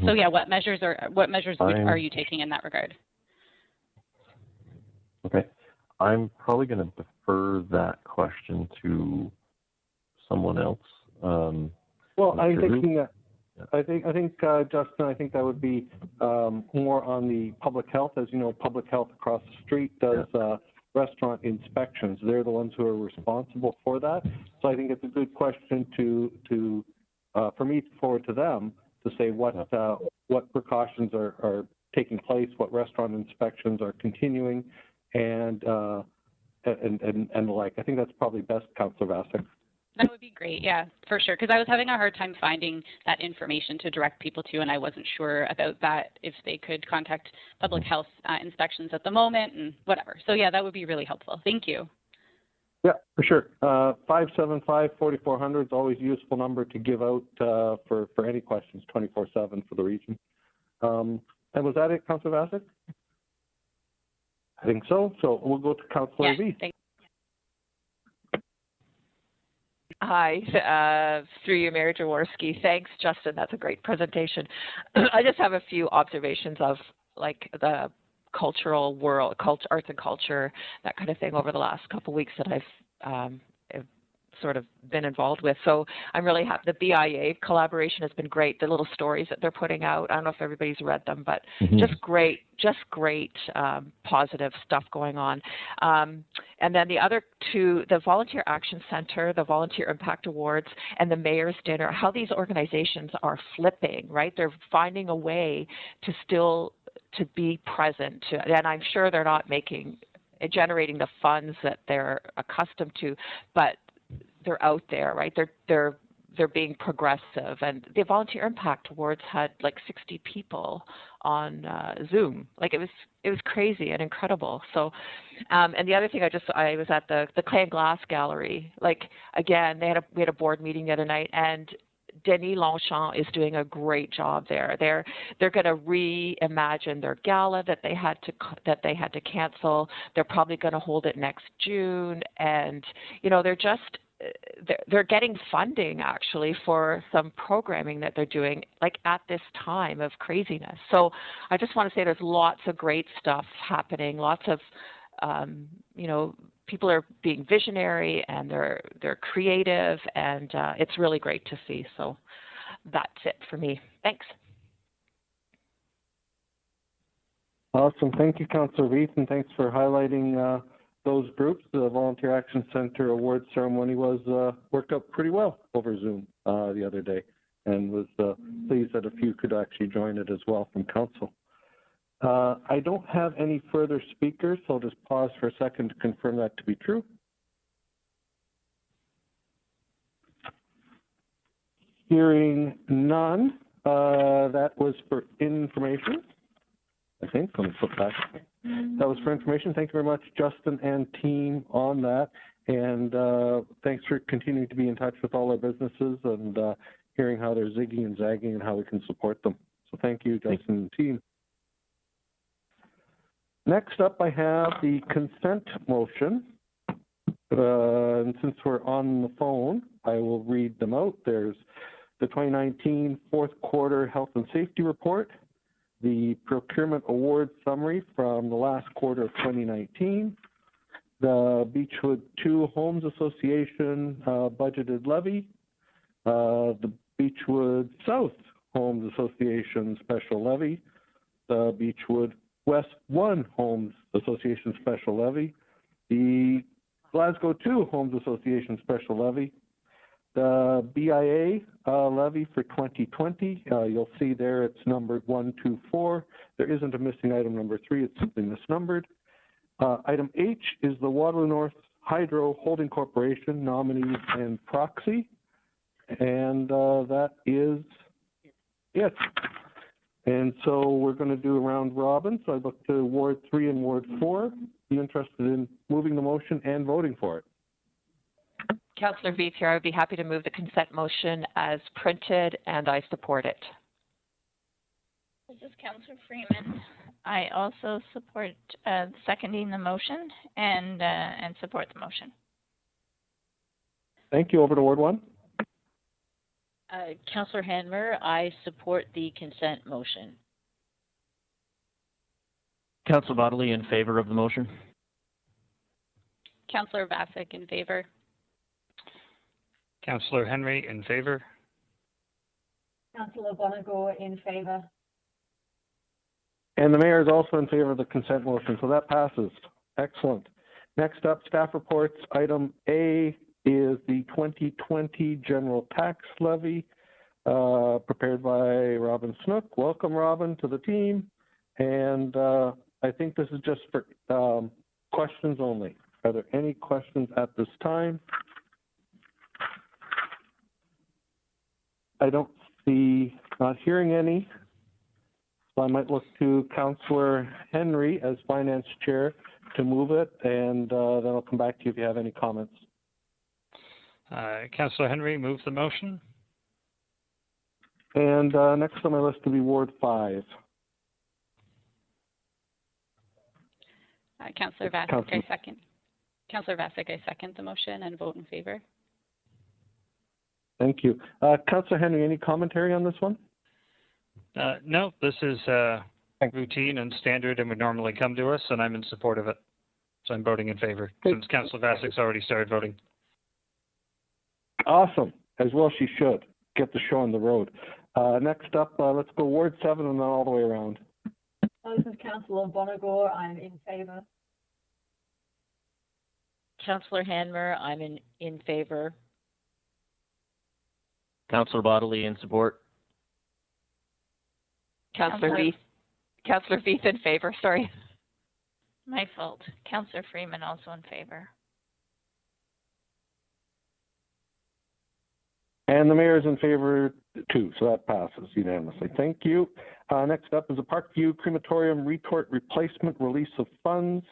So yeah, what measures are you taking in that regard? Okay, I'm probably going to defer that question to someone else. Well, I'm thinking that. I think, Justin, I think that would be more on the public health. As you know, public health across the street does restaurant inspections. They're the ones who are responsible for that. So I think it's a good question for me to forward to them to say what precautions are taking place, what restaurant inspections are continuing, and the like. I think that's probably best, Councillor Vasek. That would be great, yeah, for sure, because I was having a hard time finding that information to direct people to, and I wasn't sure about that, if they could contact public health inspections at the moment and whatever. So yeah, that would be really helpful. Thank you. Yeah, for sure. 575-4400 is always a useful number to give out for any questions, 24/7 for the region. And was that it, Councillor Vasek? I think so. So we'll go to Councillor V. Thanks. Hi, through you, Mayor Jaworski. Thanks, Justin. That's a great presentation. I just have a few observations of like the cultural world, arts and culture, that kind of thing over the last couple of weeks that I've sort of been involved with. So I'm really happy. The BIA collaboration has been great. The little stories that they're putting out, I don't know if everybody's read them, but just great positive stuff going on. And then the other two, the Volunteer Action Center, the Volunteer Impact Awards, and the Mayor's Dinner, how these organizations are flipping, right? They're finding a way to still to be present, and I'm sure they're not generating the funds that they're accustomed to, but they're out there, right? They're being progressive, and the Volunteer Impact Awards had like 60 people on Zoom. Like it was crazy and incredible. So, and the other thing, I was at the Clay and Glass Gallery. Like again, we had a board meeting the other night, and Denis Longchamp is doing a great job there. They're going to reimagine their gala that they had to cancel. They're probably going to hold it next June, and they're getting funding actually for some programming that they're doing like at this time of craziness. So I just want to say there's lots of great stuff happening. Lots of people are being visionary, and they're creative, and it's really great to see. So that's it for me. Thanks. Awesome. Thank you, Councillor Reith, and thanks for highlighting those groups. The Volunteer Action Center Awards ceremony worked out pretty well over Zoom the other day, and was pleased that a few could actually join it as well from council. I don't have any further speakers, so I'll just pause for a second to confirm that to be true. Hearing none, that was for information. I think. Let me flip back. That was for information. Thank you very much, Justin and team, on that. And thanks for continuing to be in touch with all our businesses and hearing how they're zigging and zagging and how we can support them. So thank you, Justin and team. Next up, I have the consent motion. And since we're on the phone, I will read them out. There's the 2019 fourth quarter health and safety report, the procurement award summary from the last quarter of 2019, the Beechwood 2 Homes Association budgeted levy, the Beechwood South Homes Association special levy, the Beechwood West 1 Homes Association special levy, the Glasgow 2 Homes Association special levy, the BIA levy for 2020. You'll see there it's numbered 124. There isn't a missing item number 3. It's simply misnumbered. Item H is the Waterloo North Hydro Holding Corporation nominees and proxy. And that is it. And so we're going to do a round robin. So I look to Ward 3 and Ward 4. Be interested in moving the motion and voting for it. Councillor Veith here. I would be happy to move the consent motion as printed, and I support it. This is Councillor Freeman. I also support seconding the motion and support the motion. Thank you. Over to Ward 1. Councillor Hanmer, I support the consent motion. Councillor Bodley in favor of the motion. Councillor Vasek in favor. Councillor Henry in favor. Councillor Bonago in favour. And the mayor is also in favor of the consent motion, so that passes. Excellent. Next up, staff reports. Item A is the 2020 general tax levy, prepared by Robin Snook. Welcome, Robin, to the team. And I think this is just for questions only. Are there any questions at this time? I don't see, not hearing any. So I might look to Councillor Henry as Finance Chair to move it, and then I'll come back to you if you have any comments. Councillor Henry, move the motion. And next on my list will be Ward 5. Councillor Vasek, I second. Councillor Vasek, I second the motion and vote in favor. Thank you. Councillor Henry, any commentary on this one? No, this is routine and standard and would normally come to us, and I'm in support of it. So I'm voting in favor, since Councillor Vasek's already started voting. Awesome. As well she should. Get the show on the road. Next up, let's go Ward 7 and then all the way around. This is Councillor Bonago. I'm in favour. Councillor Hanmer, I'm in favor. Councillor Bodley in support. Councillor Veith in favor, sorry. My fault. Councillor Freeman also in favor. And the mayor is in favor too, so that passes unanimously. Thank you. Next up is a Parkview Crematorium Retort Replacement Release of Funds,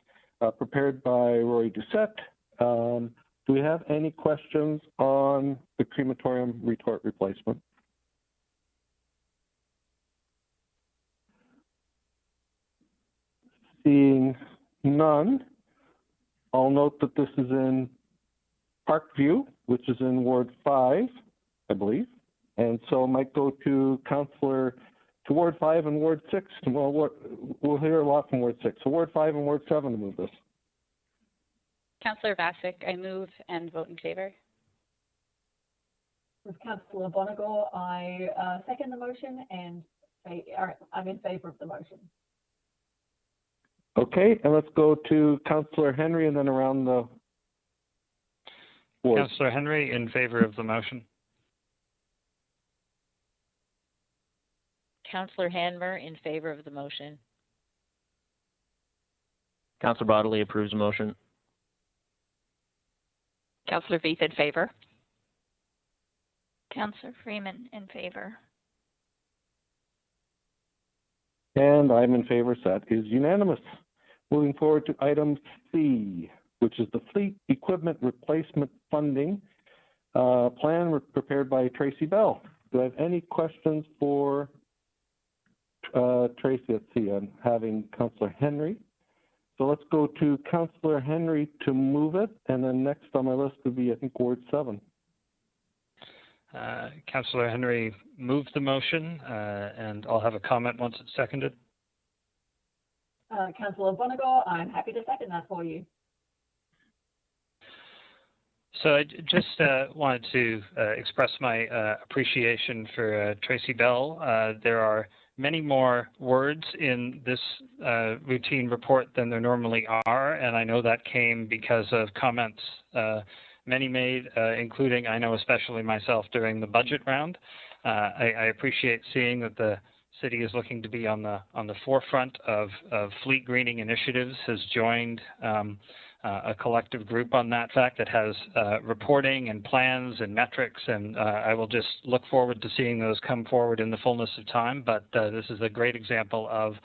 prepared by Rory Doucette. Do we have any questions on the crematorium retort replacement? Seeing none, I'll note that this is in Parkview, which is in Ward 5, I believe. And so I might go to Ward 5 and Ward 6. Well, we'll hear a lot from Ward 6. So Ward 5 and Ward 7 to move this. Councillor Vasek, I move and vote in favor. This is Councillor Bonago. I second the motion and I'm in favour of the motion. Okay, and let's go to Councillor Henry and then around the board. Councillor Henry in favor of the motion. Councillor Hanmer in favor of the motion. Councillor Bodley approves the motion. Councillor Veith in favor. Councillor Freeman in favor. And I'm in favor, so that is unanimous. Moving forward to item C, which is the Fleet Equipment Replacement Funding plan prepared by Tracy Bell. Do I have any questions for Tracy? Let's see, I'm having Councillor Henry. So let's go to Councillor Henry to move it, and then next on my list would be, I think, Ward 7. Councillor Henry moved the motion, and I'll have a comment once it's seconded. Councillor Bonago, I'm happy to second that for you. So I just wanted to express my appreciation for Tracy Bell. There are many more words in this routine report than there normally are, and I know that came because of comments many made, including, I know especially myself, during the budget round. I appreciate seeing that the city is looking to be on the forefront of fleet greening initiatives, has joined a collective group on that fact that has reporting and plans and metrics, and I will just look forward to seeing those come forward in the fullness of time. But this is a great example of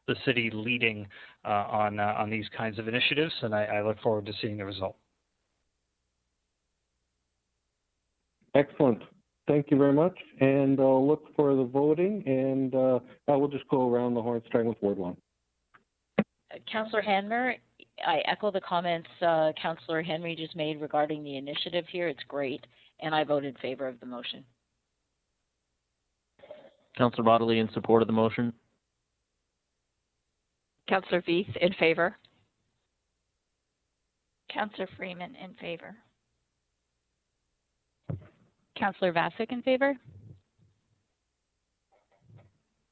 the city leading on these kinds of initiatives, and I look forward to seeing the result. Excellent. Thank you very much. And I'll look for the voting, and I will just go around the horn starting with Ward 1. Councillor Hanmer, I echo the comments Councillor Henry just made regarding the initiative here. It's great, and I vote in favor of the motion. Councillor Bodley in support of the motion. Councillor Veith in favor. Councillor Freeman in favor. Councillor Vasek in favor.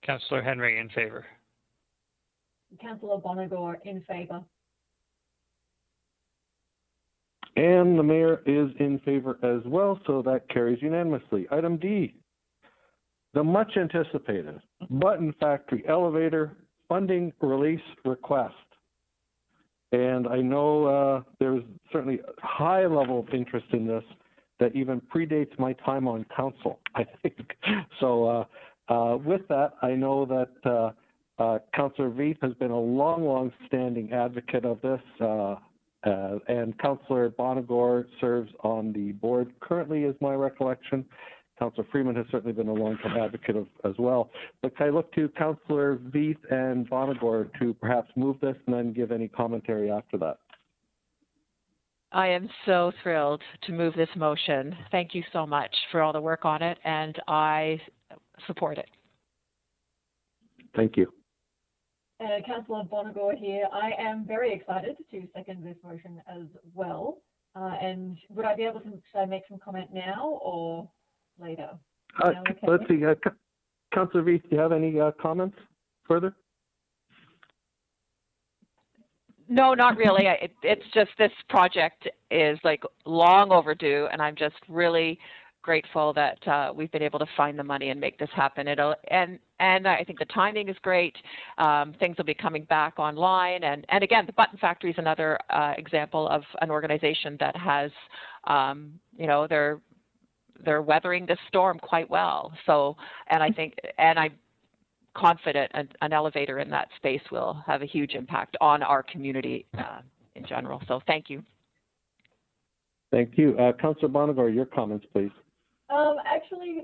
Councillor Henry in favor. Councillor Bonagor in favor. And the mayor is in favor as well, so that carries unanimously. Item D, the much anticipated Button Factory Elevator Funding Release Request. And I know there's certainly a high level of interest in this that even predates my time on council, I think. So with that, I know that Councillor Veith has been a long-standing advocate of this, and Councillor Bonagor serves on the board currently, is my recollection. Councillor Freeman has certainly been a long-term advocate as well. But can I look to Councillor Veith and Bonagor to perhaps move this and then give any commentary after that? I am so thrilled to move this motion. Thank you so much for all the work on it, and I support it. Thank you. Councillor Bonagor here. I am very excited to second this motion as well. And would I be able to make some comment now or later? Okay. Let's see. Councillor Veith, do you have any comments further? No, not really. It's just this project is like long overdue, and I'm just really grateful that we've been able to find the money and make this happen. And I think the timing is great. Things will be coming back online, and again, the Button Factory is another example of an organization that has, you know, they're weathering this storm quite well. So, and I'm confident an elevator in that space will have a huge impact on our community in general. So thank you. Thank you. Councillor Bonagor, your comments, please. Actually,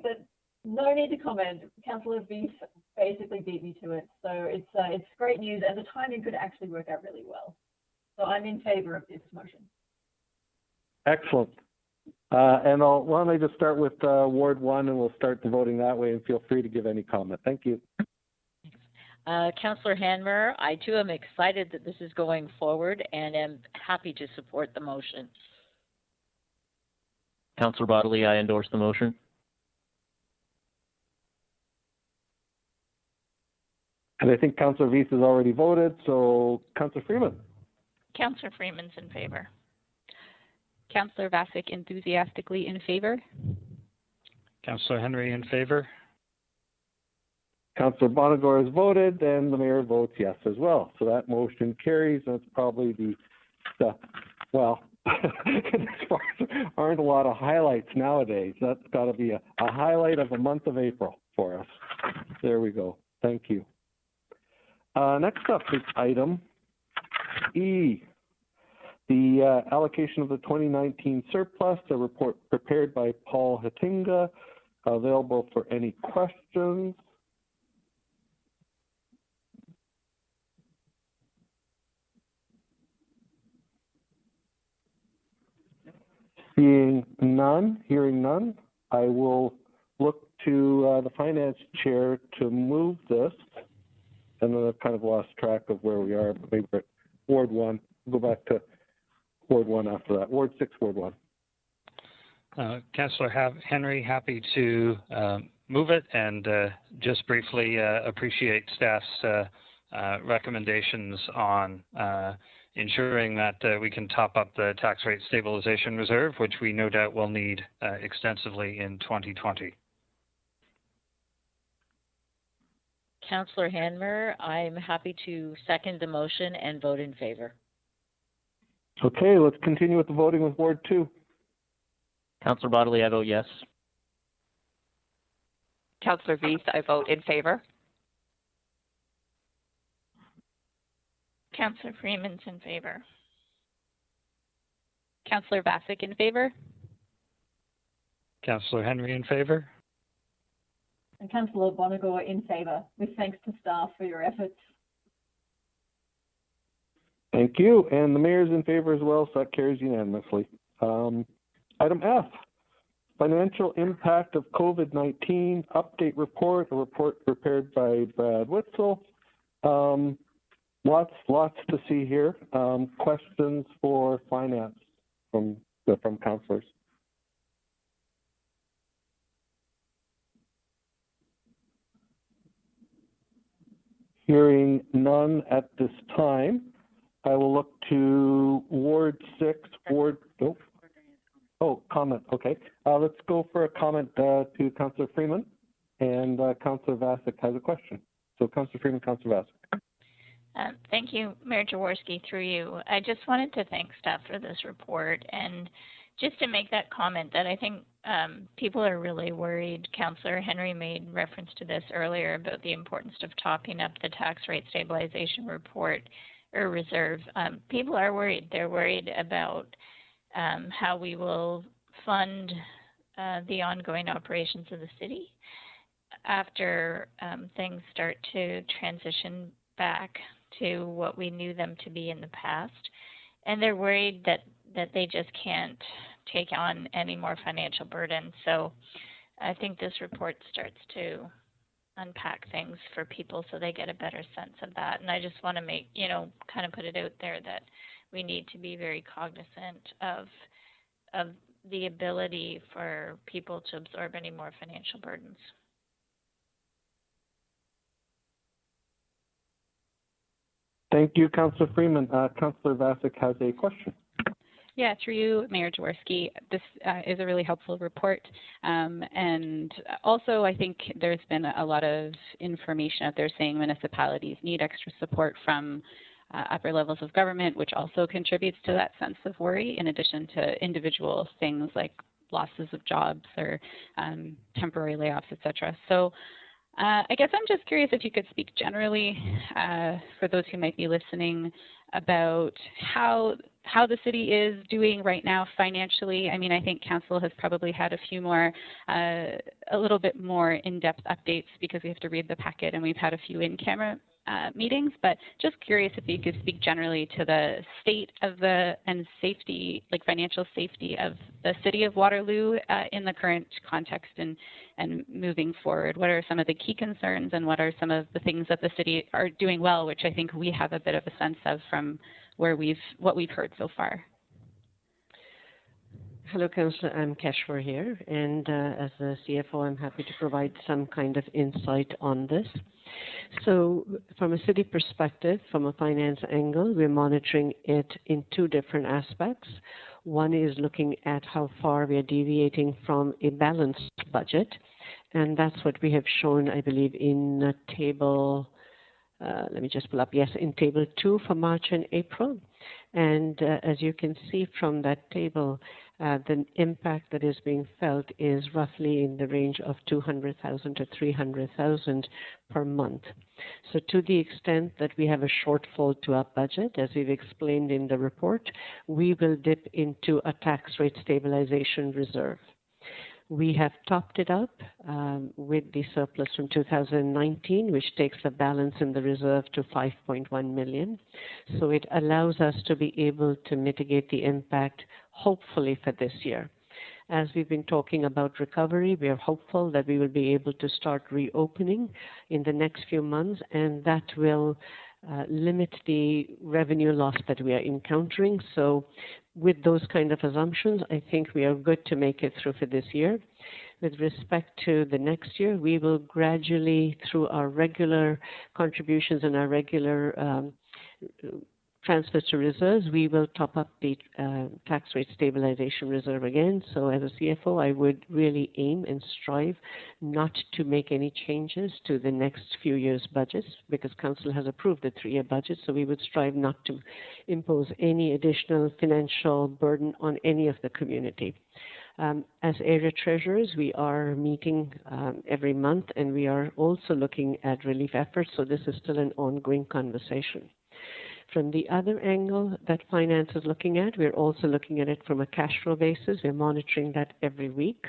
no need to comment. Councillor Veith basically beat me to it. So it's great news, and the timing could actually work out really well. So I'm in favor of this motion. Excellent. And why don't I just start with Ward 1, and we'll start the voting that way, and feel free to give any comment. Thank you. Councillor Hanmer, I too am excited that this is going forward and am happy to support the motion. Councillor Bodley, I endorse the motion. And I think Councillor Veith has already voted, so Councillor Freeman. Councillor Freeman's in favor. Councillor Vasek enthusiastically in favor. Councillor Henry in favor. Councillor Bonagor has voted, and the mayor votes yes as well. So that motion carries, and it's probably well, there aren't a lot of highlights nowadays. That's got to be a highlight of the month of April for us. There we go. Thank you. Next up is item E, the allocation of the 2019 surplus, a report prepared by Paul Hatinga, available for any questions. Hearing none, I will look to the finance chair to move this. And then I've kind of lost track of where we are, but maybe we're at Ward 1. We'll go back to Ward 1 after that. Ward 6, Ward 1. Councillor Henry, happy to move it, and just briefly appreciate staff's recommendations on ensuring that we can top up the tax rate stabilization reserve, which we no doubt will need extensively in 2020. Councillor Hanmer, I'm happy to second the motion and vote in favor. Okay, let's continue with the voting with Ward 2. Councillor Bodley, I vote yes. Councillor Veith, I vote in favor. Councillor Freeman's in favor. Councillor Vasek in favor. Councillor Henry in favor. And Councillor Bonagor in favour, with thanks to staff for your efforts. Thank you. And the mayor's in favor as well, so that carries unanimously. Item F, financial impact of COVID-19 update report, a report prepared by Brad Witzel. Lots to see here. Questions for finance from councillors? Hearing none at this time, I will look to Ward 6, comment, okay. Let's go for a comment to Councillor Freeman, and Councillor Vasek has a question. So Councillor Freeman, Councillor Vasek. Thank you, Mayor Jaworski, through you. I just wanted to thank staff for this report, and just to make that comment that I think people are really worried. Councillor Henry made reference to this earlier about the importance of topping up the tax rate stabilization report or reserve. People are worried. They're worried about how we will fund the ongoing operations of the city after things start to transition back to what we knew them to be in the past. And they're worried that they just can't take on any more financial burden. So I think this report starts to unpack things for people so they get a better sense of that. And I just want to make, kind of put it out there that we need to be very cognizant of the ability for people to absorb any more financial burdens. Thank you, Councillor Freeman. Councillor Vasek has a question. Yeah, through you, Mayor Jaworski. This is a really helpful report. And also, I think there's been a lot of information out there saying municipalities need extra support from upper levels of government, which also contributes to that sense of worry, in addition to individual things like losses of jobs or temporary layoffs, et cetera. So I guess I'm just curious if you could speak generally, for those who might be listening, about how the city is doing right now financially. I mean, I think council has probably had a few more, a little bit more in-depth updates because we have to read the packet, and we've had a few in-camera meetings, but just curious if you could speak generally to the state of and safety, like financial safety of the city of Waterloo in the current context and moving forward. What are some of the key concerns, and what are some of the things that the city are doing well, which I think we have a bit of a sense of from what we've heard so far? Hello, Councillor. I'm Keshwar here, and as the CFO, I'm happy to provide some kind of insight on this. So from a city perspective, from a finance angle, we're monitoring it in two different aspects. One is looking at how far we are deviating from a balanced budget, and that's what we have shown, I believe, in table, let me just pull up, yes, in table 2 for March and April. And as you can see from that table, the impact that is being felt is roughly in the range of 200,000 to 300,000 per month. So to the extent that we have a shortfall to our budget, as we've explained in the report, we will dip into a tax rate stabilization reserve. We have topped it up with the surplus from 2019, which takes the balance in the reserve to 5.1 million. So it allows us to be able to mitigate the impact, hopefully, for this year. As we've been talking about recovery, we are hopeful that we will be able to start reopening in the next few months, and that will limit the revenue loss that we are encountering. So with those kind of assumptions, I think we are good to make it through for this year. With respect to the next year, we will gradually, through our regular contributions and our regular transfers to reserves, we will top up the tax rate stabilization reserve again. So as a CFO, I would really aim and strive not to make any changes to the next few years' budgets because Council has approved the 3-year budget. So we would strive not to impose any additional financial burden on any of the community. As area treasurers, we are meeting every month, and we are also looking at relief efforts. So this is still an ongoing conversation. From the other angle that finance is looking at, we're also looking at it from a cash flow basis. We're monitoring that every week,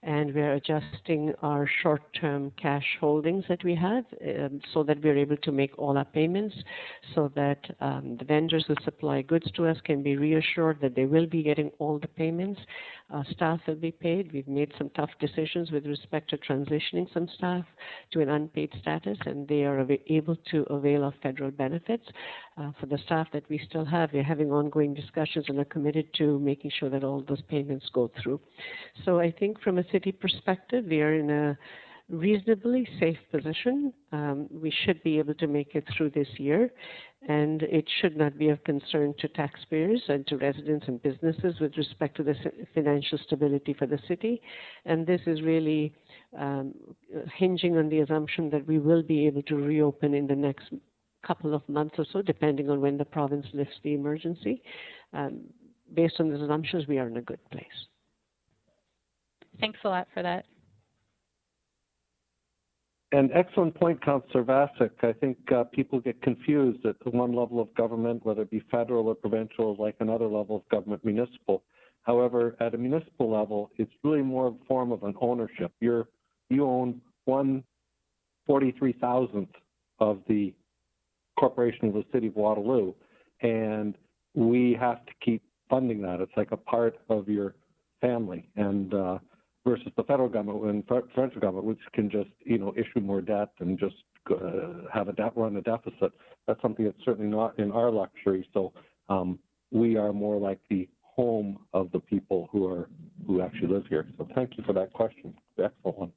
and we're adjusting our short-term cash holdings that we have so that we're able to make all our payments so that the vendors who supply goods to us can be reassured that they will be getting all the payments. Staff will be paid. We've made some tough decisions with respect to transitioning some staff to an unpaid status, and they are able to avail of federal benefits. For the staff that we still have, we're having ongoing discussions and are committed to making sure that all those payments go through. So I think from a city perspective, we are in a reasonably safe position. We should be able to make it through this year, and it should not be of concern to taxpayers and to residents and businesses with respect to the financial stability for the city. And this is really hinging on the assumption that we will be able to reopen in the next couple of months or so, depending on when the province lifts the emergency. Based on those assumptions, we are in a good place. Thanks a lot for that. An excellent point, Councillor Vasek. I think people get confused at one level of government, whether it be federal or provincial, like another level of government, municipal. However, at a municipal level, it's really more a form of an ownership. You own 1/43,000th of the corporation of the city of Waterloo, and we have to keep funding that. It's like a part of your family, and versus the federal government and provincial government, which can just issue more debt and just have run a deficit. That's something that's certainly not in our luxury. So we are more like the home of the people who actually live here. So thank you for that question. Excellent one.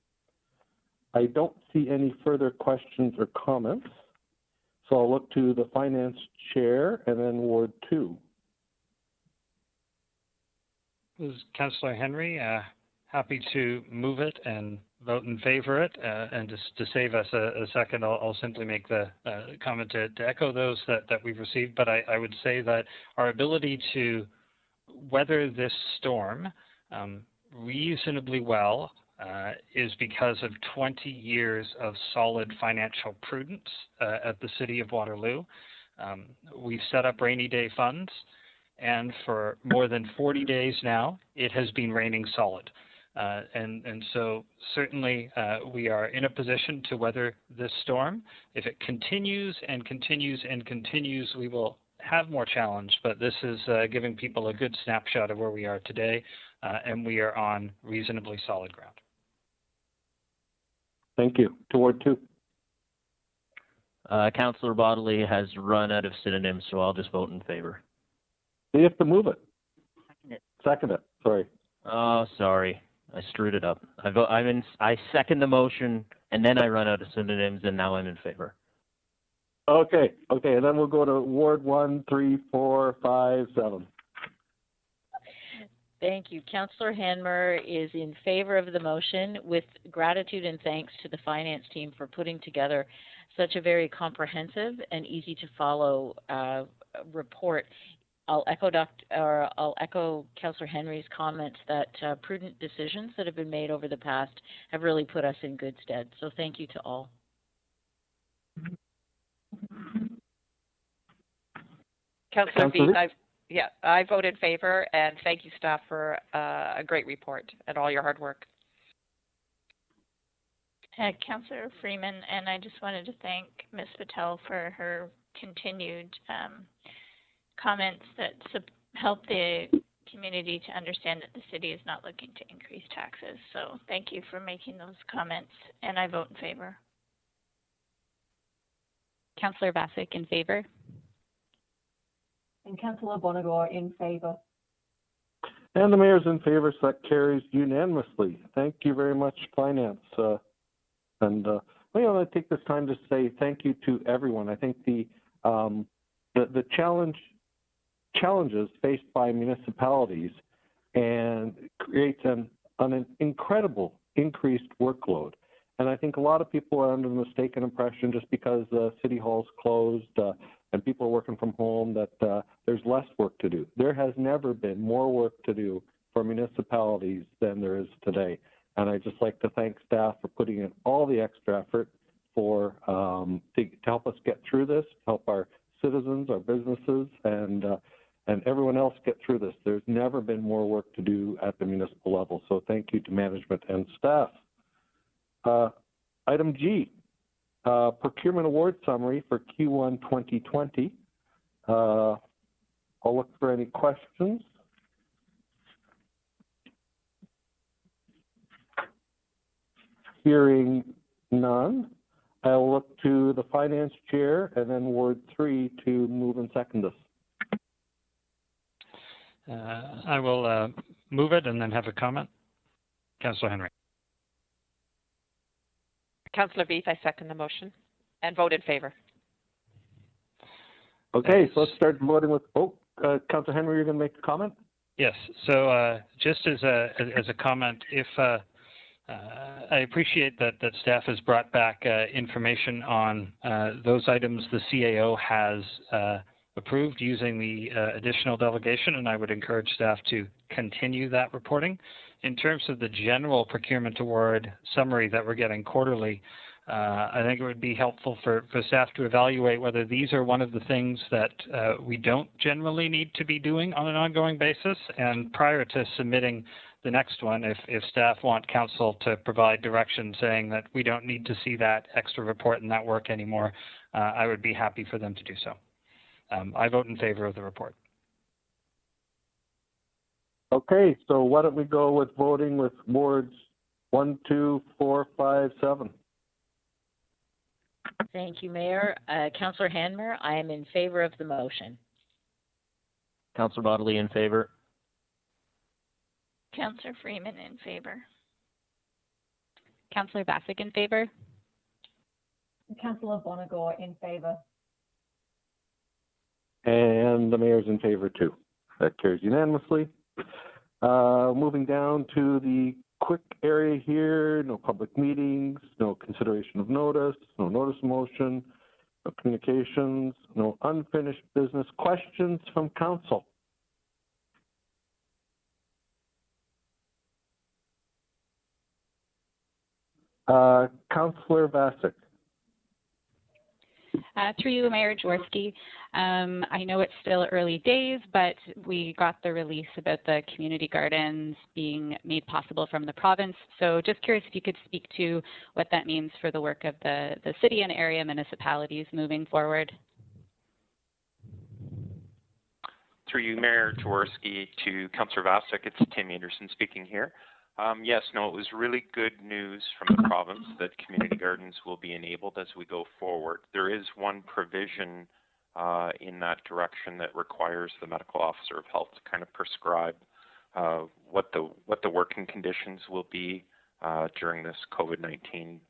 I don't see any further questions or comments. So I'll look to the Finance Chair and then Ward 2. This is Councillor Henry. Happy to move it and vote in favor of it. And just to save us a second, I'll simply make the comment to echo those that we've received. But I would say that our ability to weather this storm reasonably well is because of 20 years of solid financial prudence at the City of Waterloo. We've set up rainy day funds, and for more than 40 days now, it has been raining solid. And so certainly we are in a position to weather this storm. If it continues and continues and continues, we will have more challenge, but this is giving people a good snapshot of where we are today, and we are on reasonably solid ground. Thank you. To Ward 2. Councillor Bodley has run out of synonyms, so I'll just vote in favor. You have to move it. Second it. Sorry. Oh, sorry. I screwed it up. I second the motion, and then I run out of synonyms, and now I'm in favor. Okay, and then we'll go to Ward 1, 3, 4, 5, 7. Thank you. Councillor Hanmer is in favor of the motion with gratitude and thanks to the finance team for putting together such a very comprehensive and easy to follow report. I'll echo Councillor Henry's comments that prudent decisions that have been made over the past have really put us in good stead. So thank you to all. Councillor Veith, I vote in favor, and thank you, staff, for a great report and all your hard work. Councillor Freeman, and I just wanted to thank Ms. Patel for her continued comments that help the community to understand that the city is not looking to increase taxes. So thank you for making those comments, and I vote in favor. Councillor Vasek in favor. And Councillor Bonagor in favor. And the mayor's in favor, so that carries unanimously. Thank you very much, Finance. I want to take this time to say thank you to everyone. I think the challenge challenges faced by municipalities and creates an incredible increased workload. And I think a lot of people are under the mistaken impression just because City Hall's closed and people are working from home that there's less work to do. There has never been more work to do for municipalities than there is today. And I'd just like to thank staff for putting in all the extra effort for to help us get through this, help our citizens, our businesses, and everyone else get through this. There's never been more work to do at the municipal level. So thank you to management and staff. Item G, procurement award summary for Q1 2020. I'll look for any questions. Hearing none, I'll look to the finance chair and then Ward 3 to move and second this. I will move it and then have a comment. Councillor Henry. Councillor Beef, I second the motion and vote in favor. Okay, so let's start voting with, Councillor Henry, you're going to make a comment? Yes, so just as a comment, if I appreciate that staff has brought back information on those items the CAO has approved using the additional delegation, and I would encourage staff to continue that reporting. In terms of the general procurement award summary that we're getting quarterly, I think it would be helpful for staff to evaluate whether these are one of the things that we don't generally need to be doing on an ongoing basis. And prior to submitting the next one, if staff want council to provide direction saying that we don't need to see that extra report and that work anymore, I would be happy for them to do so. I vote in favor of the report. Okay, so why don't we go with voting with wards 1, 2, 4, 5, 7. Thank you, Mayor. Councillor Hanmer, I am in favor of the motion. Councillor Bodley in favor. Councillor Freeman in favor. Councillor Bassick in favor. Councillor Bonagor in favor. And the mayor's in favor too. That carries unanimously. Moving down to the quick area here, no public meetings, no consideration of notice, no notice motion, no communications, no unfinished business. Questions from council? Councillor Bassick. Through you, Mayor Jaworski. I know it's still early days, but we got the release about the community gardens being made possible from the province. So just curious if you could speak to what that means for the work of the city and area municipalities moving forward. Through you, Mayor Jaworski, to Councillor Vasek, it's Tim Anderson speaking here. Yes, no, it was really good news from the province that community gardens will be enabled as we go forward. There is one provision in that direction that requires the medical officer of health to kind of prescribe what the working conditions will be during this COVID-19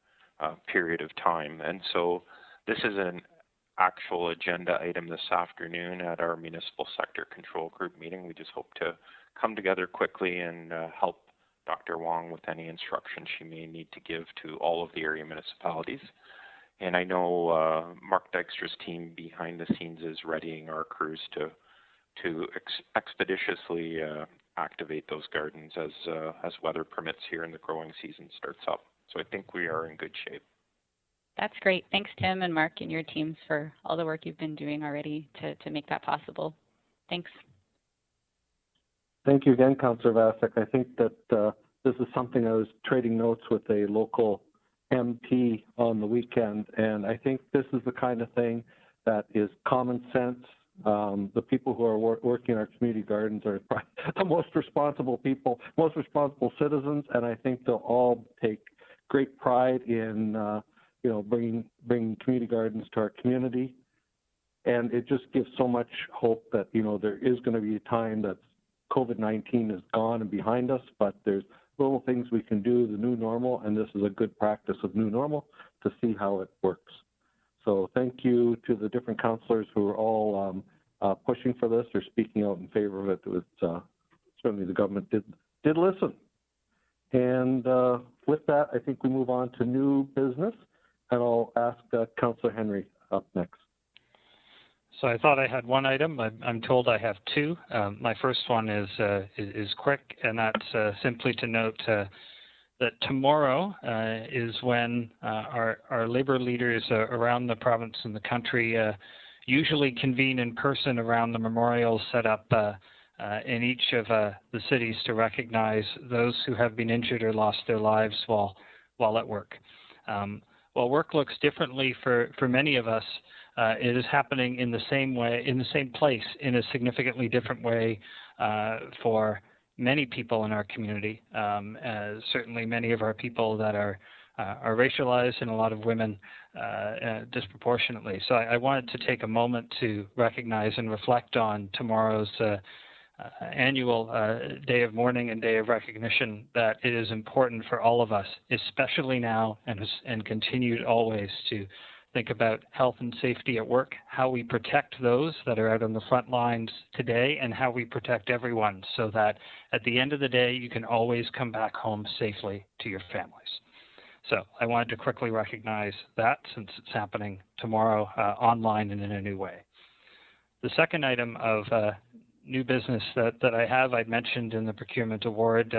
period of time. And so this is an actual agenda item this afternoon at our municipal sector control group meeting. We just hope to come together quickly and help Dr. Wong with any instructions she may need to give to all of the area municipalities. And I know Mark Dykstra's team behind the scenes is readying our crews to expeditiously activate those gardens as weather permits here and the growing season starts up. So I think we are in good shape. That's great. Thanks, Tim and Mark and your teams for all the work you've been doing already to make that possible. Thanks. Thank you again, Councillor Vasek. I think that this is something I was trading notes with a local MP on the weekend, and I think this is the kind of thing that is common sense. The people who are working in our community gardens are the most responsible people, most responsible citizens, and I think they'll all take great pride in bringing community gardens to our community. And it just gives so much hope that there is going to be a time that COVID-19 is gone and behind us, but there's little things we can do, the new normal, and this is a good practice of new normal to see how it works. So thank you to the different councillors who are all pushing for this or speaking out in favor of it. It was, certainly the government did listen. And with that, I think we move on to new business, and I'll ask Councillor Henry up next. So I thought I had one item. I'm told I have two. My first one is quick, and that's simply to note that tomorrow is when our labor leaders around the province and the country usually convene in person around the memorials set up in each of the cities to recognize those who have been injured or lost their lives while at work. While work looks differently for many of us, it is happening in the same way, in the same place, in a significantly different way for many people in our community. Certainly many of our people that are racialized, and a lot of women disproportionately. So I wanted to take a moment to recognize and reflect on tomorrow's annual day of mourning and day of recognition, that it is important for all of us, especially now and continued always, to think about health and safety at work, how we protect those that are out on the front lines today, and how we protect everyone so that at the end of the day, you can always come back home safely to your families. So I wanted to quickly recognize that, since it's happening tomorrow online and in a new way. The second item of new business that I have, I'd mentioned in the procurement award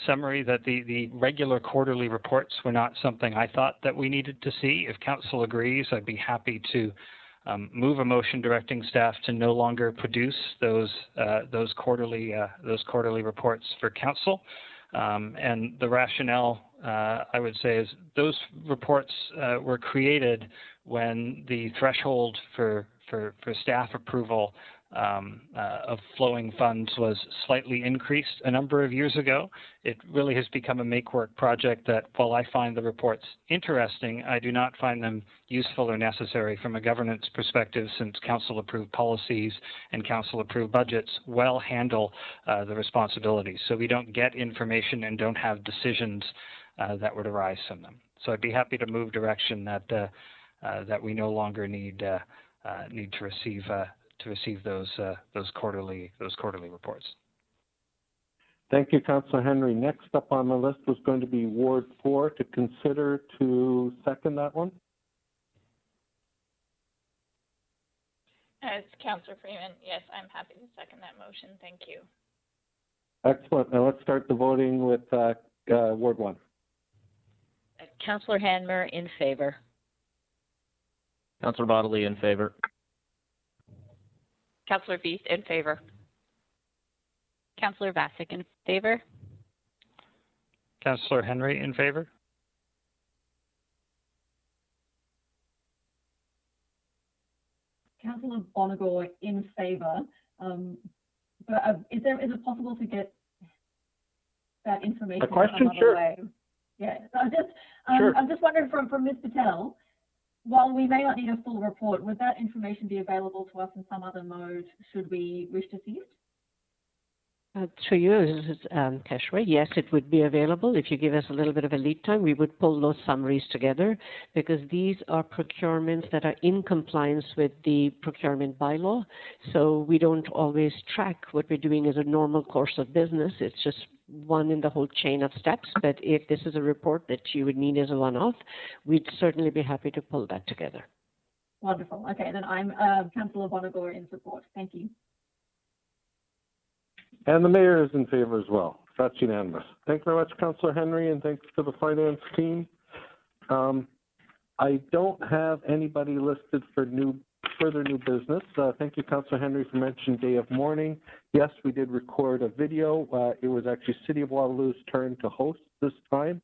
summary that the regular quarterly reports were not something I thought that we needed to see. If council agrees, I'd be happy to move a motion directing staff to no longer produce those quarterly reports for council. And the rationale, I would say, is those reports were created when the threshold for staff approval of flowing funds was slightly increased a number of years ago. It really has become a make-work project that, while I find the reports interesting, I do not find them useful or necessary from a governance perspective, since council-approved policies and council-approved budgets well handle the responsibilities. So we don't get information and don't have decisions that would arise from them. So I'd be happy to move direction that we no longer need to receive those quarterly reports. Thank you, Councillor Henry. Next up on the list was going to be Ward 4. To consider to second that one. As Councillor Freeman, yes, I'm happy to second that motion. Thank you. Excellent. Now let's start the voting with Ward 1. Councillor Hanmer in favor. Councillor Bodley in favor. Councillor Veith in favor. Councillor Vasic in favor. Councillor Henry in favor. Councillor Bonagor in favour. But is it possible to get that information another way? Yeah. So I'm just wondering from Ms. Patel, while we may not need a full report, would that information be available to us in some other mode should we wish to see it? Through you, Keshwar, yes, it would be available. If you give us a little bit of a lead time, we would pull those summaries together, because these are procurements that are in compliance with the procurement bylaw. So we don't always track what we're doing as a normal course of business. It's just one in the whole chain of steps. But if this is a report that you would need as a one-off, we'd certainly be happy to pull that together. Wonderful. Okay, then I'm Councillor Bonagor in support. Thank you. And the mayor is in favor as well. That's unanimous. Thank you very much, Councillor Henry, and thanks to the finance team. I don't have anybody listed for further new business. Thank you, Councillor Henry, for mentioning Day of Mourning. Yes, we did record a video. It was actually City of Waterloo's turn to host this time.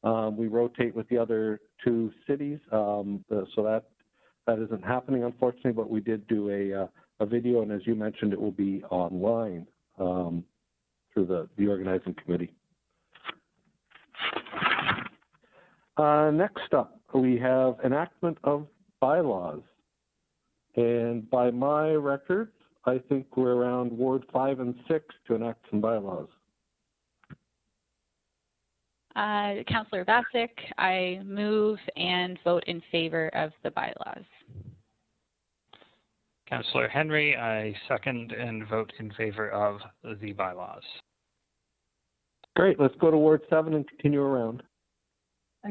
We rotate with the other two cities, so that isn't happening, unfortunately, but we did do a video, and as you mentioned, it will be online through the organizing committee. Next up, we have enactment of bylaws. And by my records, I think we're around Ward 5 and 6 to enact some bylaws. Councillor Vasic, I move and vote in favor of the bylaws. Councillor Henry, I second and vote in favor of the bylaws. Great. Let's go to Ward 7 and continue around.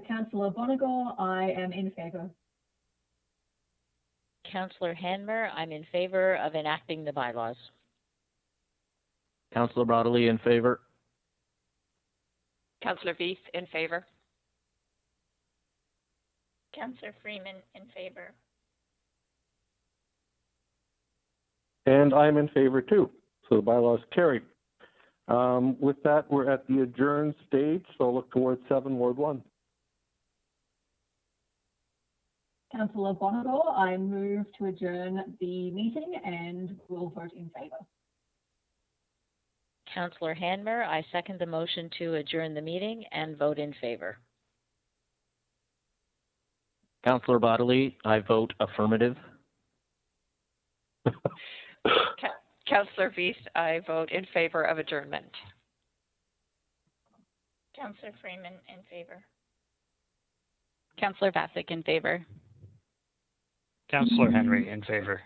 Councillor Bonagor, I am in favour. Councillor Hanmer, I'm in favor of enacting the bylaws. Councillor Bodley in favor. Councillor Veith in favor. Councillor Freeman in favor. And I'm in favor too. So the bylaws carry. With that, we're at the adjourned stage. So look towards 7, Ward 1. Councillor Bonagor, I move to adjourn the meeting and will vote in favour. Councillor Hanmer, I second the motion to adjourn the meeting and vote in favor. Councillor Bodley, I vote affirmative. Councillor Veith, I vote in favor of adjournment. Councillor Freeman in favor. Councillor Bassick in favor. Councillor Henry in favor.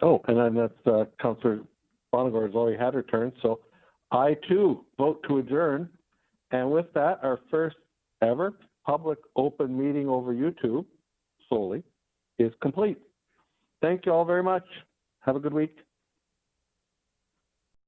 Oh, and then that's Councillor Bonagor has already had her turn. So I too vote to adjourn. And with that, our first ever public open meeting over YouTube solely is complete. Thank you all very much. Have a good week.